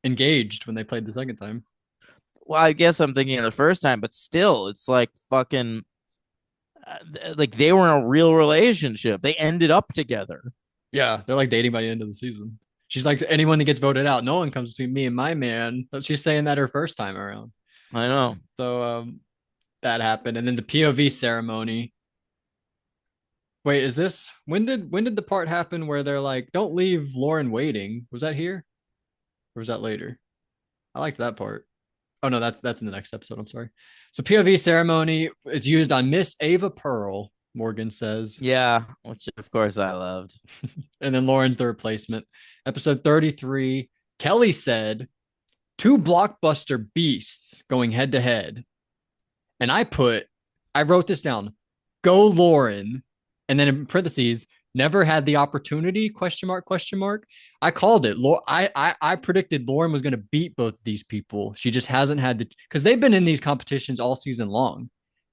Speaker 1: engaged when they played the second time.
Speaker 2: Well, I guess I'm thinking of the first time, but still, it's like fucking like they were in a real relationship. They ended up together.
Speaker 1: Yeah, they're like dating by the end of the season. She's like, anyone that gets voted out, no one comes between me and my man. But she's saying that her first time around.
Speaker 2: I know.
Speaker 1: So that happened. And then the POV ceremony. Wait, is this when did the part happen where they're like, don't leave Lauren waiting? Was that here? Or was that later? I liked that part. Oh no, that's in the next episode. I'm sorry. So POV ceremony is used on Miss Ava Pearl, Morgan says.
Speaker 2: Yeah, which of course I loved.
Speaker 1: And then Lauren's the replacement. Episode 33, Kelly said, two blockbuster beasts going head to head. And I wrote this down. Go Lauren. And then in parentheses, never had the opportunity, question mark, question mark. I called it. I predicted Lauren was going to beat both of these people. She just hasn't had the, because they've been in these competitions all season long.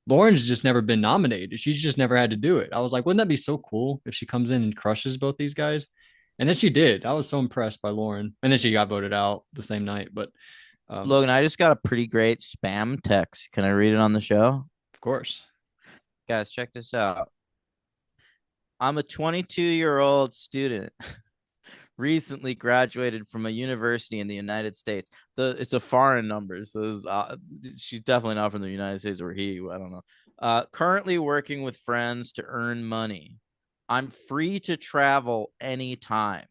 Speaker 1: Lauren's just never been nominated. She's just never had to do it. I was like, wouldn't that be so cool if she comes in and crushes both these guys? And then she did. I was so impressed by Lauren. And then she got voted out the same night. But
Speaker 2: Logan, I just got a pretty great spam text. Can I read it on the show?
Speaker 1: of course.
Speaker 2: Guys, check this out. I'm a 22-year-old student recently graduated from a university in the United States. It's a foreign number, so she's definitely not from the United States, or he. I don't know. Currently working with friends to earn money. I'm free to travel anytime.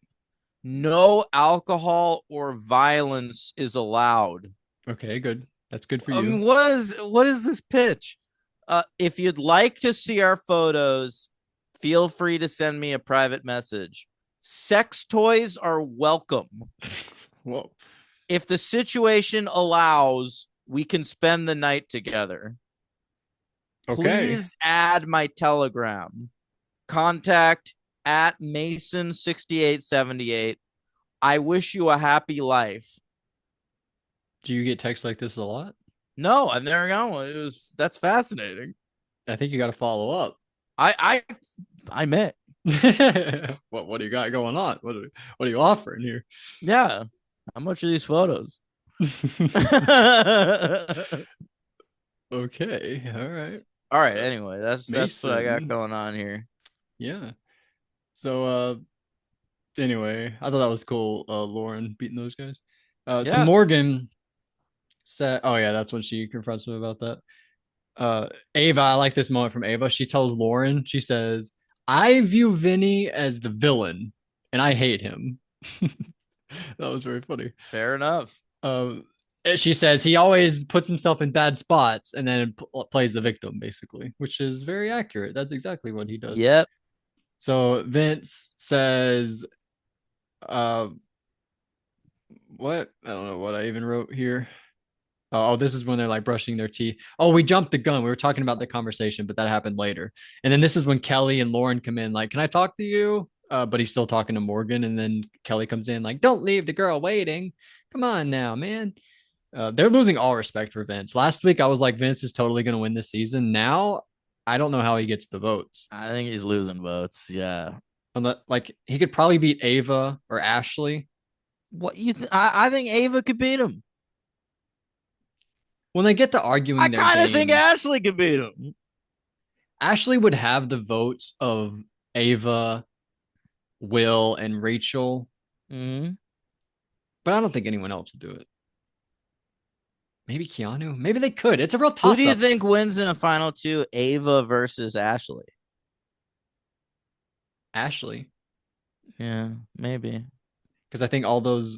Speaker 2: No alcohol or violence is allowed.
Speaker 1: Okay, good. That's good for
Speaker 2: I
Speaker 1: you.
Speaker 2: mean, what is this pitch? If you'd like to see our photos, feel free to send me a private message. Sex toys are welcome.
Speaker 1: Whoa.
Speaker 2: If the situation allows, we can spend the night together.
Speaker 1: Okay.
Speaker 2: Please add my Telegram. Contact at Mason6878. I wish you a happy life.
Speaker 1: Do you get texts like this a lot?
Speaker 2: No, and there we go. That's fascinating.
Speaker 1: I think you got to follow up.
Speaker 2: I met.
Speaker 1: What do you got going on? What are you offering here?
Speaker 2: Yeah. How much are these photos? All
Speaker 1: Okay, all right.
Speaker 2: right.
Speaker 1: Uh,
Speaker 2: Anyway, that's what I got
Speaker 1: Mason.
Speaker 2: going on here.
Speaker 1: Yeah. So anyway, I thought that was cool, Lauren beating those guys. So
Speaker 2: Yeah.
Speaker 1: Morgan said, oh yeah, that's when she confronts him about that. Ava, I like this moment from Ava. She tells Lauren, she says, I view Vinny as the villain and I hate him. That was very funny.
Speaker 2: Fair enough.
Speaker 1: Um, she says he always puts himself in bad spots and then plays the victim, basically, which is very accurate. That's exactly what he does.
Speaker 2: Yep.
Speaker 1: So Vince says, uh, what? I don't know what I even wrote here. Oh, this is when they're like brushing their teeth. Oh, we jumped the gun. We were talking about the conversation, but that happened later. And then this is when Kelly and Lauren come in, like, can I talk to you? But he's still talking to Morgan. And then Kelly comes in, like, don't leave the girl waiting. Come on now, man. They're losing all respect for Vince. Last week, I was like, Vince is totally going to win this season. Now, I don't know how he gets the votes.
Speaker 2: I think he's losing votes. Yeah.
Speaker 1: Like, he could probably beat Ava or Ashley.
Speaker 2: What you I think Ava could beat him.
Speaker 1: When they get to
Speaker 2: I
Speaker 1: arguing their
Speaker 2: kind of think
Speaker 1: games,
Speaker 2: Ashley could beat him.
Speaker 1: Ashley would have the votes of Ava, Will, and Rachel,
Speaker 2: Mm-hmm.
Speaker 1: but I don't think anyone else would do it. Maybe Keanu. Maybe they could. It's a real
Speaker 2: Who do
Speaker 1: toss
Speaker 2: you
Speaker 1: up.
Speaker 2: think wins in a final two? Ava versus Ashley.
Speaker 1: Ashley,
Speaker 2: Yeah, maybe.
Speaker 1: because I think all those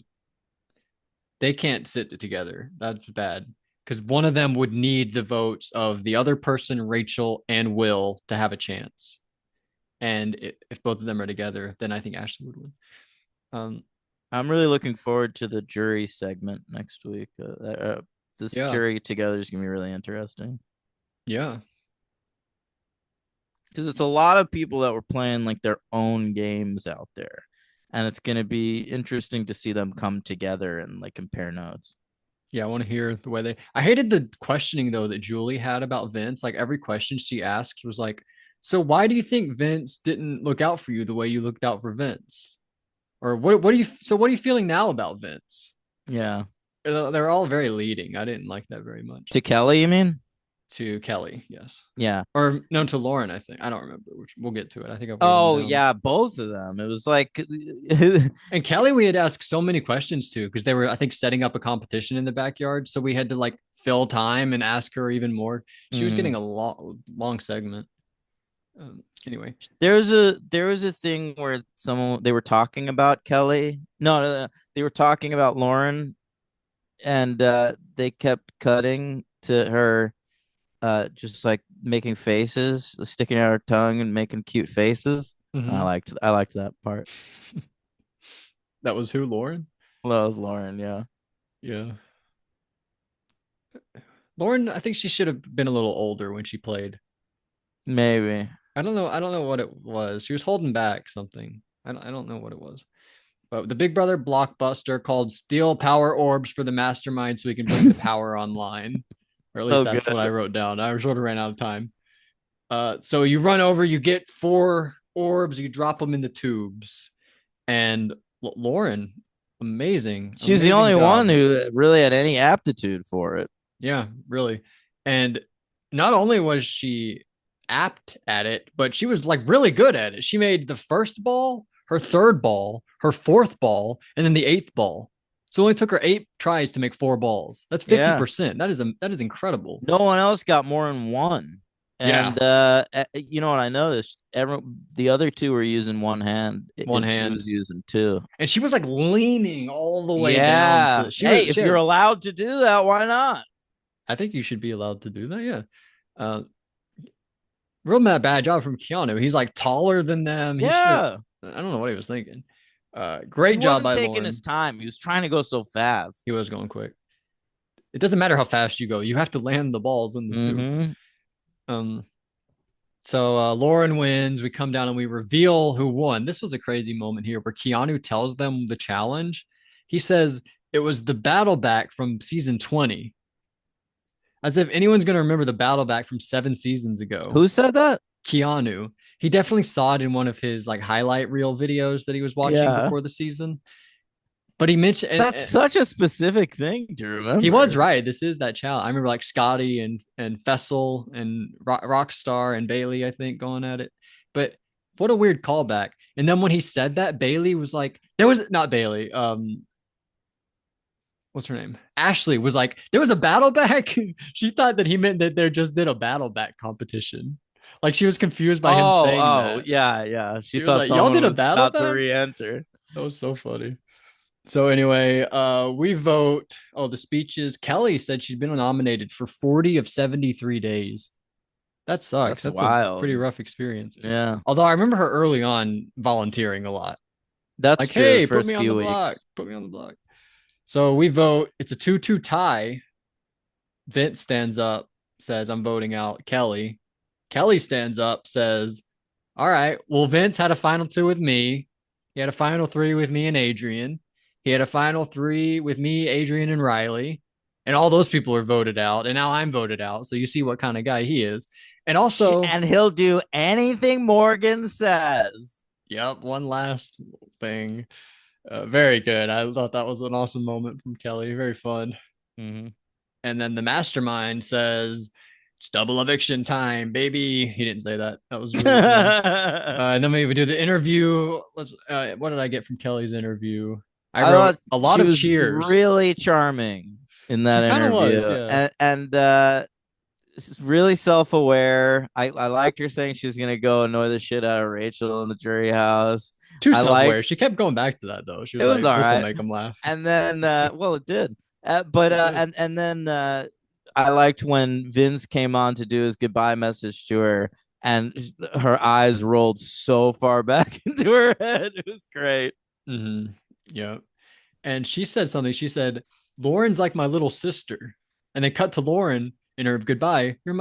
Speaker 1: they can't sit together. That's bad. Because one of them would need the votes of the other person, Rachel and Will, to have a chance. And if both of them are together, then I think Ashley would win. Um,
Speaker 2: I'm really looking forward to the jury segment next week. This
Speaker 1: yeah,
Speaker 2: jury together is gonna be really interesting
Speaker 1: yeah,
Speaker 2: because it's a lot of people that were playing like their own games out there, and it's gonna be interesting to see them come together and like compare notes.
Speaker 1: yeah. I want to hear the way they. I hated the questioning though that Julie had about Vince. Like every question she asked was like, "So why do you think Vince didn't look out for you the way you looked out for Vince?" Or what do you? So what are you feeling now about Vince?
Speaker 2: Yeah.
Speaker 1: They're all very leading. I didn't like that very much.
Speaker 2: To Kelly, you mean?
Speaker 1: To Kelly, yes.
Speaker 2: Yeah.
Speaker 1: Or no, to Lauren, I think. I don't remember, which we'll get to it. I think I've wrote them
Speaker 2: Oh
Speaker 1: down.
Speaker 2: yeah, both of them. It was like
Speaker 1: And Kelly, we had asked so many questions to because they were, I think, setting up a competition in the backyard. So we had to like fill time and ask her even more. She was getting
Speaker 2: Mhm.
Speaker 1: a long segment. Anyway,
Speaker 2: there was a thing where someone they were talking about Kelly. No, they were talking about Lauren, and they kept cutting to her, just like making faces, sticking out her tongue and making cute faces. I
Speaker 1: mm-hmm.
Speaker 2: liked I liked that part.
Speaker 1: That was who, Lauren?
Speaker 2: Well, that was Lauren, yeah,
Speaker 1: Yeah. Lauren, I think she should have been a little older when she played.
Speaker 2: maybe.
Speaker 1: I don't know. I don't know what it was. She was holding back something. I don't know what it was. But the Big Brother blockbuster called Steal Power Orbs for the Mastermind so we can bring the power online. Or at least
Speaker 2: So
Speaker 1: that's what
Speaker 2: good.
Speaker 1: I wrote down. I sort of ran out of time. So you run over, you get 4 orbs, you drop them in the tubes. And Lauren, amazing,
Speaker 2: She's the
Speaker 1: amazing
Speaker 2: only one
Speaker 1: job.
Speaker 2: who really had any aptitude for it.
Speaker 1: Yeah, really. And not only was she apt at it, but she was like really good at it. She made the first ball, her third ball, her fourth ball, and then the eighth ball. So it only took her 8 tries to make 4 balls. That's
Speaker 2: Yeah.
Speaker 1: 50%. That is incredible.
Speaker 2: No one else got more than one.
Speaker 1: Yeah,
Speaker 2: And you know what I noticed? The other two were using one hand,
Speaker 1: one
Speaker 2: and she
Speaker 1: hand.
Speaker 2: was using two.
Speaker 1: And she was like leaning all the way down.
Speaker 2: Yeah.
Speaker 1: So she
Speaker 2: Hey,
Speaker 1: was
Speaker 2: if
Speaker 1: she
Speaker 2: you're
Speaker 1: had,
Speaker 2: allowed to do that, why not?
Speaker 1: I think you should be allowed to do that. Yeah. Uh real bad job from Keanu. He's like taller than them. He should have
Speaker 2: Yeah.
Speaker 1: I don't know what he was thinking.
Speaker 2: He
Speaker 1: Great job
Speaker 2: wasn't
Speaker 1: by
Speaker 2: taking his
Speaker 1: Lauren.
Speaker 2: time. He was trying to go so fast.
Speaker 1: He was going quick. It doesn't matter how fast you go. You have to land the balls in the tube.
Speaker 2: Mm-hmm.
Speaker 1: Um, so Lauren wins. We come down and we reveal who won. This was a crazy moment here where Keanu tells them the challenge. He says it was the battle back from season 20. As if anyone's gonna remember the battle back from 7 seasons ago.
Speaker 2: Who said that?
Speaker 1: Keanu. He definitely saw it in one of his like highlight reel videos that he was watching
Speaker 2: Yeah.
Speaker 1: before the season. But he mentioned
Speaker 2: That's such a specific thing to
Speaker 1: he was
Speaker 2: remember.
Speaker 1: right. This is that challenge. I remember like Scotty and Fessel and Rockstar and Bailey, I think, going at it. But what a weird callback. And then when he said that, Bailey was like, there was not Bailey. What's her name? Ashley was like, there was a battle back. She thought that he meant that there just did a battle back competition. Like she was confused by him
Speaker 2: Oh,
Speaker 1: saying
Speaker 2: oh,
Speaker 1: that.
Speaker 2: yeah, yeah. She
Speaker 1: She was
Speaker 2: thought
Speaker 1: like, y'all
Speaker 2: someone
Speaker 1: did a
Speaker 2: was
Speaker 1: battle
Speaker 2: about to
Speaker 1: back?
Speaker 2: re-enter.
Speaker 1: That was so funny. So anyway, we vote. Oh, the speeches. Kelly said she's been nominated for 40 of 73 days. That sucks.
Speaker 2: That's
Speaker 1: That's a
Speaker 2: wild.
Speaker 1: pretty rough experience.
Speaker 2: Yeah,
Speaker 1: Although I remember her early on volunteering a lot.
Speaker 2: that's
Speaker 1: Like,
Speaker 2: true. The
Speaker 1: hey, put
Speaker 2: first
Speaker 1: me on the
Speaker 2: few
Speaker 1: block.
Speaker 2: weeks.
Speaker 1: Put me on the block. So we vote. It's a 2-2 tie. Vince stands up, says, I'm voting out Kelly. Kelly stands up, says, all right, well, Vince had a final two with me. He had a final three with me and Adrian. He had a final three with me, Adrian, and Riley. And all those people are voted out. And now I'm voted out. So you see what kind of guy he is. And also,
Speaker 2: And he'll do anything Morgan says.
Speaker 1: yep, one last thing. Very good. I thought that was an awesome moment from Kelly. Very fun.
Speaker 2: Mm-hmm.
Speaker 1: And then the mastermind says, it's double eviction time, baby. He didn't say that. That was Julie's line. And then we would do the interview. What did I get from Kelly's interview? I
Speaker 2: I
Speaker 1: wrote
Speaker 2: thought
Speaker 1: a lot
Speaker 2: she
Speaker 1: of
Speaker 2: was
Speaker 1: cheers.
Speaker 2: really charming in
Speaker 1: She
Speaker 2: that
Speaker 1: kind of was,
Speaker 2: interview,
Speaker 1: yeah.
Speaker 2: and really self-aware. I liked her saying she was gonna go annoy the shit out of Rachel in the jury house.
Speaker 1: Too
Speaker 2: I like
Speaker 1: self-aware. She kept going back to that though. She
Speaker 2: it
Speaker 1: was
Speaker 2: was
Speaker 1: like,
Speaker 2: all
Speaker 1: "This will
Speaker 2: right,
Speaker 1: make him laugh."
Speaker 2: and then well, it did. But
Speaker 1: It did.
Speaker 2: and then I liked when Vince came on to do his goodbye message to her, and her eyes rolled so far back into her head. It was great.
Speaker 1: Mm-hmm. Yeah. And she said something. She said, "Lauren's like my little sister," and they cut to Lauren in her goodbye. You're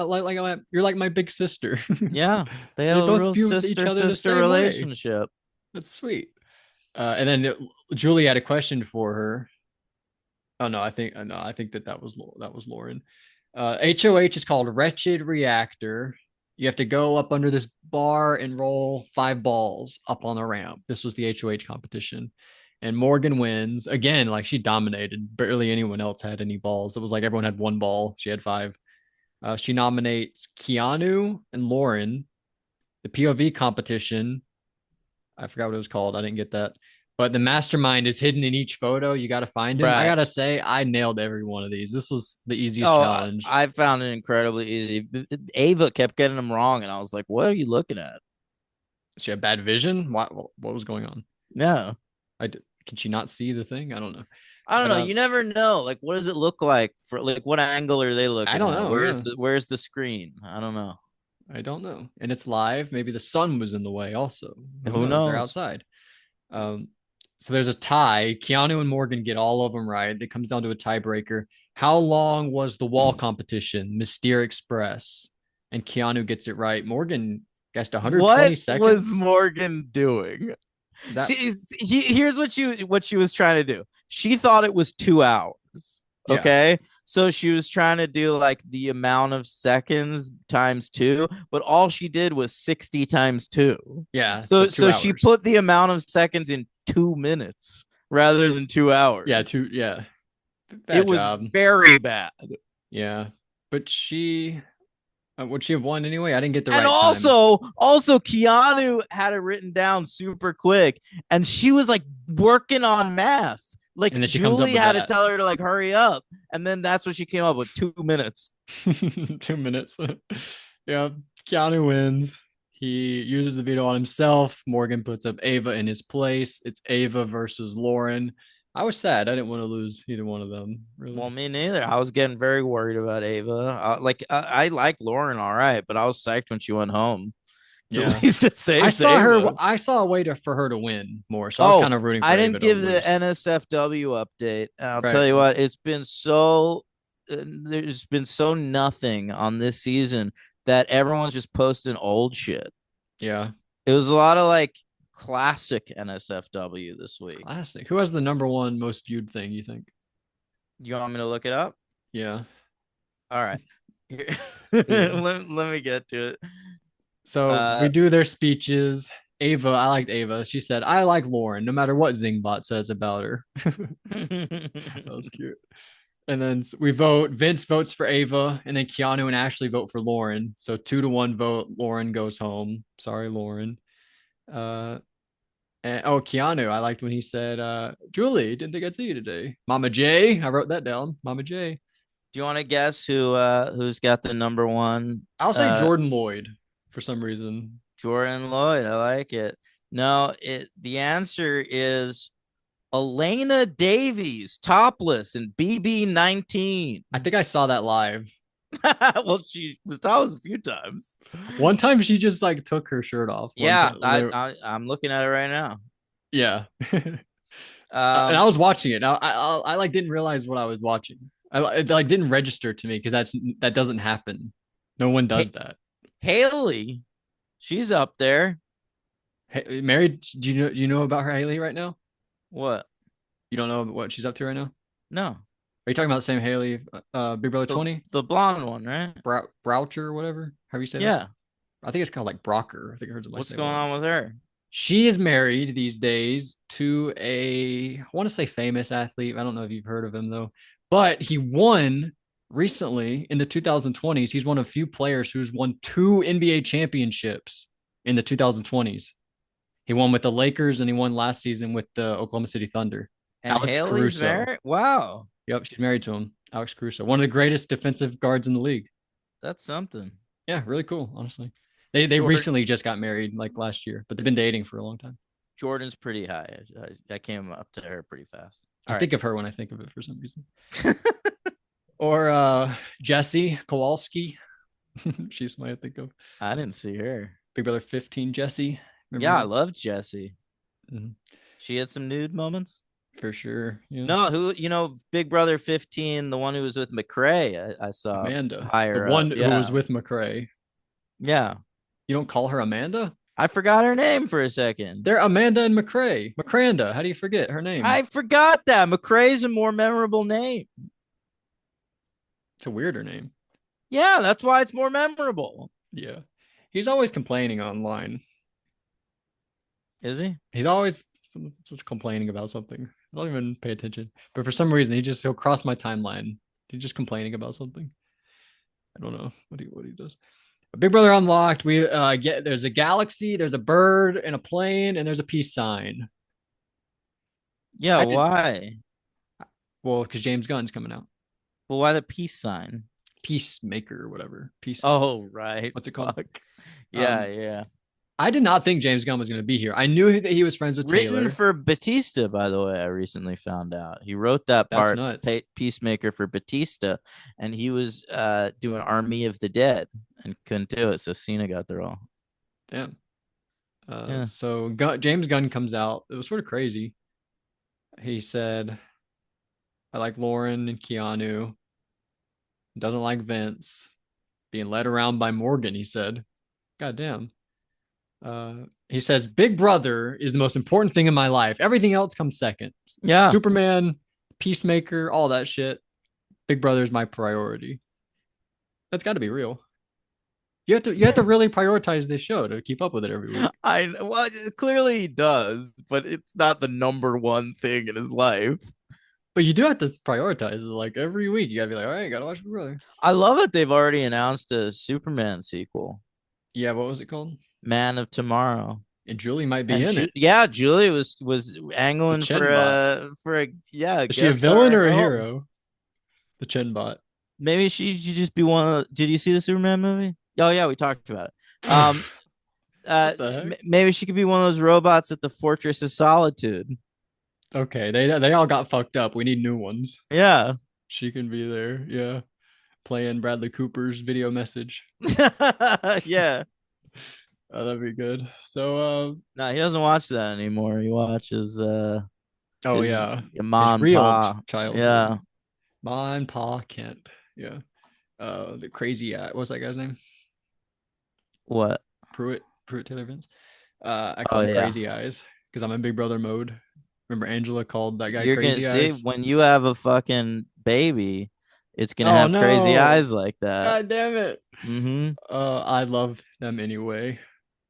Speaker 1: like my big sister.
Speaker 2: Yeah, they had
Speaker 1: They
Speaker 2: a
Speaker 1: both
Speaker 2: real
Speaker 1: view each
Speaker 2: sister
Speaker 1: other the
Speaker 2: sister
Speaker 1: same way.
Speaker 2: relationship.
Speaker 1: That's sweet. And then Julie had a question for her. Oh no, I think no, I think that was Lauren. HOH is called Wretched Reactor. You have to go up under this bar and roll 5 balls up on the ramp. This was the HOH competition. And Morgan wins. Again, like she dominated. Barely anyone else had any balls. It was like everyone had 1 ball. She had 5. She nominates Keanu and Lauren. The POV competition. I forgot what it was called. I didn't get that. But the mastermind is hidden in each photo. You got to find him. I
Speaker 2: Right.
Speaker 1: got to say, I nailed every one of these. This was the easiest
Speaker 2: Oh,
Speaker 1: challenge.
Speaker 2: I found it incredibly easy. Ava kept getting them wrong, and I was like, "What are you looking at?"
Speaker 1: She had bad vision. What was going on?
Speaker 2: No,
Speaker 1: Can she not see the thing? I don't know.
Speaker 2: I don't
Speaker 1: But
Speaker 2: know. You never know. Like, what does it look like for? Like, what angle are they
Speaker 1: I
Speaker 2: looking
Speaker 1: don't
Speaker 2: at?
Speaker 1: know. Yeah,
Speaker 2: Where's the screen? I don't know.
Speaker 1: I don't know. And it's live. Maybe the sun was in the way. Also, who
Speaker 2: Who
Speaker 1: knows? They're
Speaker 2: knows?
Speaker 1: outside. Um, so there's a tie. Keanu and Morgan get all of them right. It comes down to a tiebreaker. How long was the wall competition? Mystere Express. And Keanu gets it right. Morgan guessed 120
Speaker 2: What was
Speaker 1: seconds.
Speaker 2: Morgan doing?
Speaker 1: Is that
Speaker 2: Here's what she was trying to do. She thought it was 2 hours.
Speaker 1: yeah.
Speaker 2: Okay. So she was trying to do like the amount of seconds times two, but all she did was 60 times two.
Speaker 1: Yeah, so
Speaker 2: So
Speaker 1: 2 hours.
Speaker 2: she put the amount of seconds in 2 minutes rather than two
Speaker 1: Yeah,
Speaker 2: hours. It
Speaker 1: bad
Speaker 2: was
Speaker 1: job.
Speaker 2: very bad.
Speaker 1: Yeah. But she would she have won anyway? I didn't get the
Speaker 2: And
Speaker 1: right time.
Speaker 2: also Keanu had it written down super quick, and she was like working on math. Like
Speaker 1: And then she comes up
Speaker 2: Julie
Speaker 1: with
Speaker 2: had to
Speaker 1: that.
Speaker 2: tell her to like hurry up, and then that's what she came up with 2 minutes.
Speaker 1: 2 minutes. Yeah. Keanu wins. He uses the veto on himself. Morgan puts up Ava in his place. It's Ava versus Lauren. I was sad. I didn't want to lose either one of them,
Speaker 2: Well,
Speaker 1: really.
Speaker 2: me neither. I was getting very worried about Ava. I like Lauren, all right, but I was psyched when she went home.
Speaker 1: Yeah.
Speaker 2: At least it
Speaker 1: I
Speaker 2: saved
Speaker 1: saw her.
Speaker 2: Ava.
Speaker 1: I saw a way for her to win more. So I was
Speaker 2: Oh,
Speaker 1: kind of rooting
Speaker 2: I
Speaker 1: for
Speaker 2: didn't
Speaker 1: Ava to
Speaker 2: give the
Speaker 1: lose.
Speaker 2: NSFW update. And I'll tell
Speaker 1: Right.
Speaker 2: you what, it's been so there's been so nothing on this season that everyone's just posting old shit.
Speaker 1: Yeah.
Speaker 2: It was a lot of like classic NSFW this week.
Speaker 1: Classic. Who has the number one most viewed thing, you think?
Speaker 2: You want me to look it up?
Speaker 1: Yeah.
Speaker 2: All right. Here-
Speaker 1: Yeah.
Speaker 2: let me get to it.
Speaker 1: So we
Speaker 2: Uh,
Speaker 1: do their speeches. Ava, I liked Ava. She said, I like Lauren, no matter what Zingbot says about her. That was cute. And then we vote. Vince votes for Ava, and then Keanu and Ashley vote for Lauren. So 2-1 vote. Lauren goes home. Sorry, Lauren. Uh, and, oh, Keanu, I liked when he said, Julie, didn't think I'd see you today. Mama J. I wrote that down. Mama J.
Speaker 2: do you want to guess who's got the number one?
Speaker 1: I'll say Jordan Lloyd for some reason.
Speaker 2: Jordan Lloyd. I like it. No, the answer is Elena Davies, topless in BB19.
Speaker 1: I think I saw that live.
Speaker 2: Well, she was topless a few times.
Speaker 1: One time she just like took her shirt off. One
Speaker 2: Yeah,
Speaker 1: time,
Speaker 2: I'm looking at it right now.
Speaker 1: yeah. And I
Speaker 2: Um,
Speaker 1: was watching it. I like didn't realize what I was watching. It like didn't register to me because that doesn't happen. No one does that.
Speaker 2: Haley, she's up there.
Speaker 1: Hey, married? Do you know about her Haley right now?
Speaker 2: What?
Speaker 1: You don't know what she's up to right now?
Speaker 2: No,
Speaker 1: Are you talking about the same Haley? Big Brother
Speaker 2: the
Speaker 1: 20?
Speaker 2: the blonde one, right?
Speaker 1: Broucher or whatever. How do you say that?
Speaker 2: Yeah.
Speaker 1: I think it's called like Brocker. I think I heard somebody
Speaker 2: What's
Speaker 1: say
Speaker 2: going
Speaker 1: whatever.
Speaker 2: on with her?
Speaker 1: She is married these days to I want to say famous athlete. I don't know if you've heard of him though, but he won recently in the 2020s. He's one of few players who's won two NBA championships in the 2020s. He won with the Lakers and he won last season with the Oklahoma City Thunder.
Speaker 2: And
Speaker 1: Alex
Speaker 2: Haley's
Speaker 1: Caruso.
Speaker 2: married. Wow,
Speaker 1: Yep, she's married to him. Alex Caruso, one of the greatest defensive guards in the league.
Speaker 2: that's something.
Speaker 1: Yeah, really cool, honestly. They
Speaker 2: Jordan
Speaker 1: recently just got married like last year, but they've been dating for a long time.
Speaker 2: Jordan's pretty high. I came up to her pretty fast.
Speaker 1: I
Speaker 2: All right.
Speaker 1: think of her when I think of it for some reason. Or Jesse Kowalski. She's my I think of.
Speaker 2: I didn't see her.
Speaker 1: Big Brother 15 Jesse. Remember
Speaker 2: Yeah, I
Speaker 1: her?
Speaker 2: love Jessie.
Speaker 1: Mhm.
Speaker 2: She had some nude moments.
Speaker 1: For sure. Yeah.
Speaker 2: No, Big Brother 15, the one who was with McRae, I saw
Speaker 1: Amanda. The
Speaker 2: higher up.
Speaker 1: one who was
Speaker 2: Yeah.
Speaker 1: with McRae.
Speaker 2: Yeah.
Speaker 1: You don't call her Amanda?
Speaker 2: I forgot her name for a second.
Speaker 1: They're Amanda and McRae. McCranda. How do you forget her name?
Speaker 2: I forgot that. McRae's a more memorable name.
Speaker 1: It's a weirder name.
Speaker 2: Yeah, that's why it's more memorable.
Speaker 1: Yeah. He's always complaining online.
Speaker 2: Is he?
Speaker 1: He's always just complaining about something. I don't even pay attention. But for some reason, he'll cross my timeline. He's just complaining about something. I don't know what he does. Big Brother Unlocked. We get there's a galaxy, there's a bird and a plane, and there's a peace sign.
Speaker 2: Yeah,
Speaker 1: I did
Speaker 2: why?
Speaker 1: well because James Gunn's coming out.
Speaker 2: Well, why the peace sign?
Speaker 1: Peacemaker or whatever. Peace.
Speaker 2: Oh, right.
Speaker 1: What's it called?
Speaker 2: Fuck. Yeah,
Speaker 1: Um,
Speaker 2: yeah.
Speaker 1: I did not think James Gunn was going to be here. I knew that he was friends with
Speaker 2: Written
Speaker 1: Taylor.
Speaker 2: for Batista, by the way, I recently found out. He wrote that
Speaker 1: That's
Speaker 2: part,
Speaker 1: nuts.
Speaker 2: Peacemaker for Batista, and he was doing Army of the Dead and couldn't do it, so Cena got the role.
Speaker 1: Damn.
Speaker 2: Yeah.
Speaker 1: So James Gunn comes out. It was sort of crazy. He said, "I like Lauren and Keanu. Doesn't like Vince. Being led around by Morgan." He said, "God damn." He says, "Big Brother is the most important thing in my life. Everything else comes second.
Speaker 2: Yeah.
Speaker 1: Superman, Peacemaker, all that shit. Big Brother is my priority." That's got to be real. You have to really prioritize this show to keep up with it every week.
Speaker 2: Well, clearly he does, but it's not the number one thing in his life.
Speaker 1: But you do have to prioritize it. Like every week, you gotta be like, all right, gotta watch Big Brother.
Speaker 2: I love it. They've already announced a Superman sequel,
Speaker 1: Yeah, what was it called?
Speaker 2: Man of Tomorrow.
Speaker 1: And Julie might be
Speaker 2: And
Speaker 1: in it.
Speaker 2: yeah, Julie was
Speaker 1: The
Speaker 2: angling for
Speaker 1: Chenbot.
Speaker 2: a yeah.
Speaker 1: Is she a
Speaker 2: guest
Speaker 1: villain
Speaker 2: star
Speaker 1: or a
Speaker 2: role.
Speaker 1: hero? The Chenbot.
Speaker 2: Maybe she should just be one of. Did you see the Superman movie? Oh yeah, we talked about it.
Speaker 1: What the heck?
Speaker 2: Maybe she could be one of those robots at the Fortress of Solitude.
Speaker 1: Okay, they all got fucked up. We need new ones.
Speaker 2: Yeah.
Speaker 1: She can be there. Yeah, playing Bradley Cooper's video message.
Speaker 2: Yeah.
Speaker 1: Oh, that'd be good. So,
Speaker 2: No, he doesn't watch that anymore. He watches
Speaker 1: oh
Speaker 2: his
Speaker 1: yeah,
Speaker 2: Ma
Speaker 1: his
Speaker 2: and
Speaker 1: real
Speaker 2: Pa.
Speaker 1: childhood.
Speaker 2: Yeah.
Speaker 1: Ma and Pa Kent. Yeah. The crazy what was that guy's name?
Speaker 2: What?
Speaker 1: Pruitt Taylor Vince. I
Speaker 2: Oh
Speaker 1: call him
Speaker 2: yeah.
Speaker 1: Crazy Eyes because I'm in Big Brother mode. Remember Angela called that guy
Speaker 2: You're gonna
Speaker 1: Crazy
Speaker 2: see
Speaker 1: Eyes?
Speaker 2: when you have a fucking baby, it's gonna
Speaker 1: Oh
Speaker 2: have crazy
Speaker 1: no.
Speaker 2: eyes like that.
Speaker 1: God damn it.
Speaker 2: Mm-hmm.
Speaker 1: I love them anyway.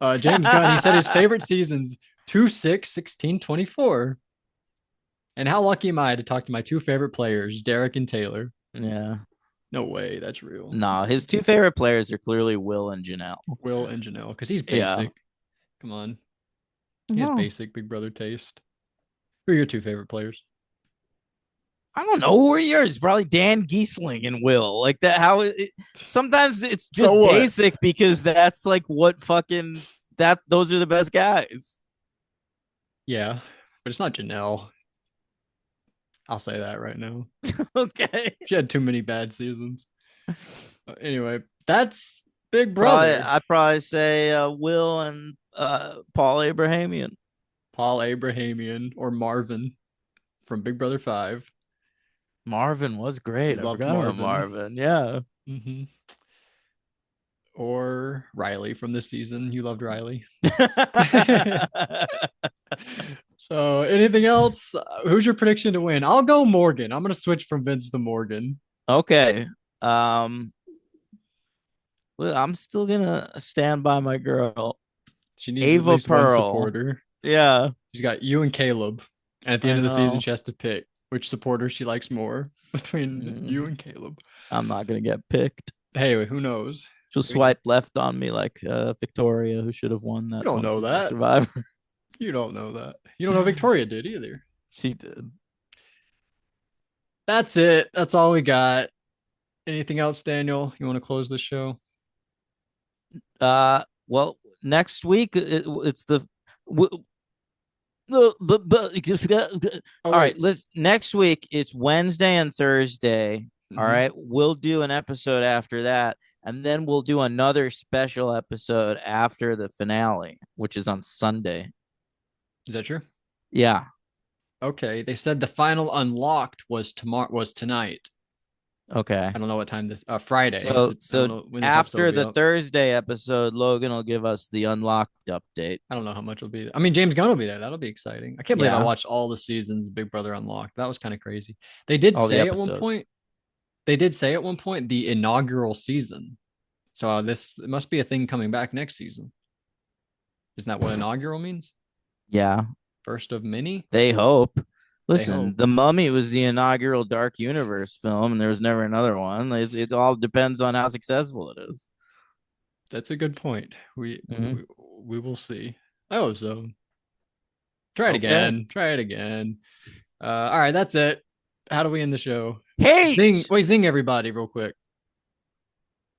Speaker 1: James Gunn, he said his favorite seasons 2, 6, 16, 24. And how lucky am I to talk to my two favorite players, Derek and Taylor?
Speaker 2: Yeah.
Speaker 1: No way, that's real.
Speaker 2: No, his two favorite players are clearly Will and Janelle.
Speaker 1: Will and Janelle, because he's
Speaker 2: Yeah.
Speaker 1: basic. Come on. He has
Speaker 2: No,
Speaker 1: basic Big Brother taste. Who are your two favorite players?
Speaker 2: I don't know. Who are yours? Probably Dan Giesling and Will. Like that. Sometimes it's
Speaker 1: So
Speaker 2: just
Speaker 1: what?
Speaker 2: basic because that's like what fucking that. Those are the best guys.
Speaker 1: Yeah, but it's not Janelle. I'll say that right now.
Speaker 2: Okay.
Speaker 1: She had too many bad seasons. Anyway, that's Big
Speaker 2: Probably,
Speaker 1: Brother.
Speaker 2: I'd probably say Will and Paul Abrahamian.
Speaker 1: Paul Abrahamian or Marvin from Big Brother 5.
Speaker 2: Marvin was
Speaker 1: You
Speaker 2: great. I
Speaker 1: loved
Speaker 2: forgot about
Speaker 1: Marvin.
Speaker 2: Marvin. Yeah.
Speaker 1: Hmm. Or Riley from this season. You loved Riley. So, anything else? Who's your prediction to win? I'll go Morgan. I'm going to switch from Vince to Morgan.
Speaker 2: Okay. Um, well, I'm still gonna stand by my girl,
Speaker 1: She needs at
Speaker 2: Ava
Speaker 1: least one
Speaker 2: Pearl.
Speaker 1: supporter.
Speaker 2: Yeah,
Speaker 1: She's got you and Caleb. And at the
Speaker 2: I
Speaker 1: end of the season,
Speaker 2: know.
Speaker 1: she has to pick which supporter she likes more between you
Speaker 2: Mm,
Speaker 1: and Caleb.
Speaker 2: I'm not gonna get picked.
Speaker 1: Hey, who knows?
Speaker 2: She'll
Speaker 1: We can,
Speaker 2: swipe left on me like Victoria, who should have won
Speaker 1: you
Speaker 2: that
Speaker 1: don't
Speaker 2: one
Speaker 1: know
Speaker 2: season of
Speaker 1: that.
Speaker 2: Survivor.
Speaker 1: You don't know that. You don't know Victoria did either.
Speaker 2: She did.
Speaker 1: That's it. That's all we got. Anything else, Daniel? You want to close the show?
Speaker 2: Well, next week it's the. No, but
Speaker 1: Oh,
Speaker 2: all right.
Speaker 1: wait.
Speaker 2: Let's next week. It's Wednesday and Thursday. All
Speaker 1: Hmm.
Speaker 2: right, we'll do an episode after that, and then we'll do another special episode after the finale, which is on Sunday.
Speaker 1: Is that true?
Speaker 2: Yeah.
Speaker 1: Okay. They said the final unlocked was tomorrow, was tonight.
Speaker 2: Okay.
Speaker 1: I don't know what time this Friday.
Speaker 2: So
Speaker 1: I don't
Speaker 2: so
Speaker 1: know when this episode will
Speaker 2: after
Speaker 1: be
Speaker 2: the
Speaker 1: up.
Speaker 2: Thursday episode, Logan will give us the unlocked update.
Speaker 1: I don't know how much will be there. I mean, James Gunn will be there. That'll be exciting. I can't believe I
Speaker 2: Yeah,
Speaker 1: watched all the seasons of Big Brother Unlocked. That was kind of crazy. They did
Speaker 2: all the
Speaker 1: say at one
Speaker 2: episodes.
Speaker 1: point, they did say at one point the inaugural season. So this it must be a thing coming back next season. Isn't that what inaugural means?
Speaker 2: Yeah,
Speaker 1: First of many?
Speaker 2: they hope.
Speaker 1: They
Speaker 2: Listen,
Speaker 1: hope.
Speaker 2: The Mummy was the inaugural Dark Universe film, and there was never another one. It all depends on how successful it is.
Speaker 1: That's a good point.
Speaker 2: Mhm.
Speaker 1: We will see. I hope so. Try it
Speaker 2: Okay.
Speaker 1: again. Try it again. All right, that's it. How do we end the show? Zing,
Speaker 2: Hate!
Speaker 1: wait, zing everybody real quick.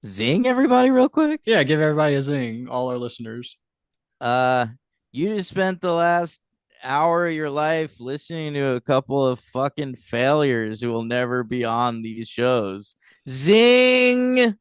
Speaker 2: Zing everybody real quick.
Speaker 1: Yeah, give everybody a zing, all our listeners.
Speaker 2: Uh, you just spent the last hour of your life listening to a couple of fucking failures who will never be on these shows. Zing!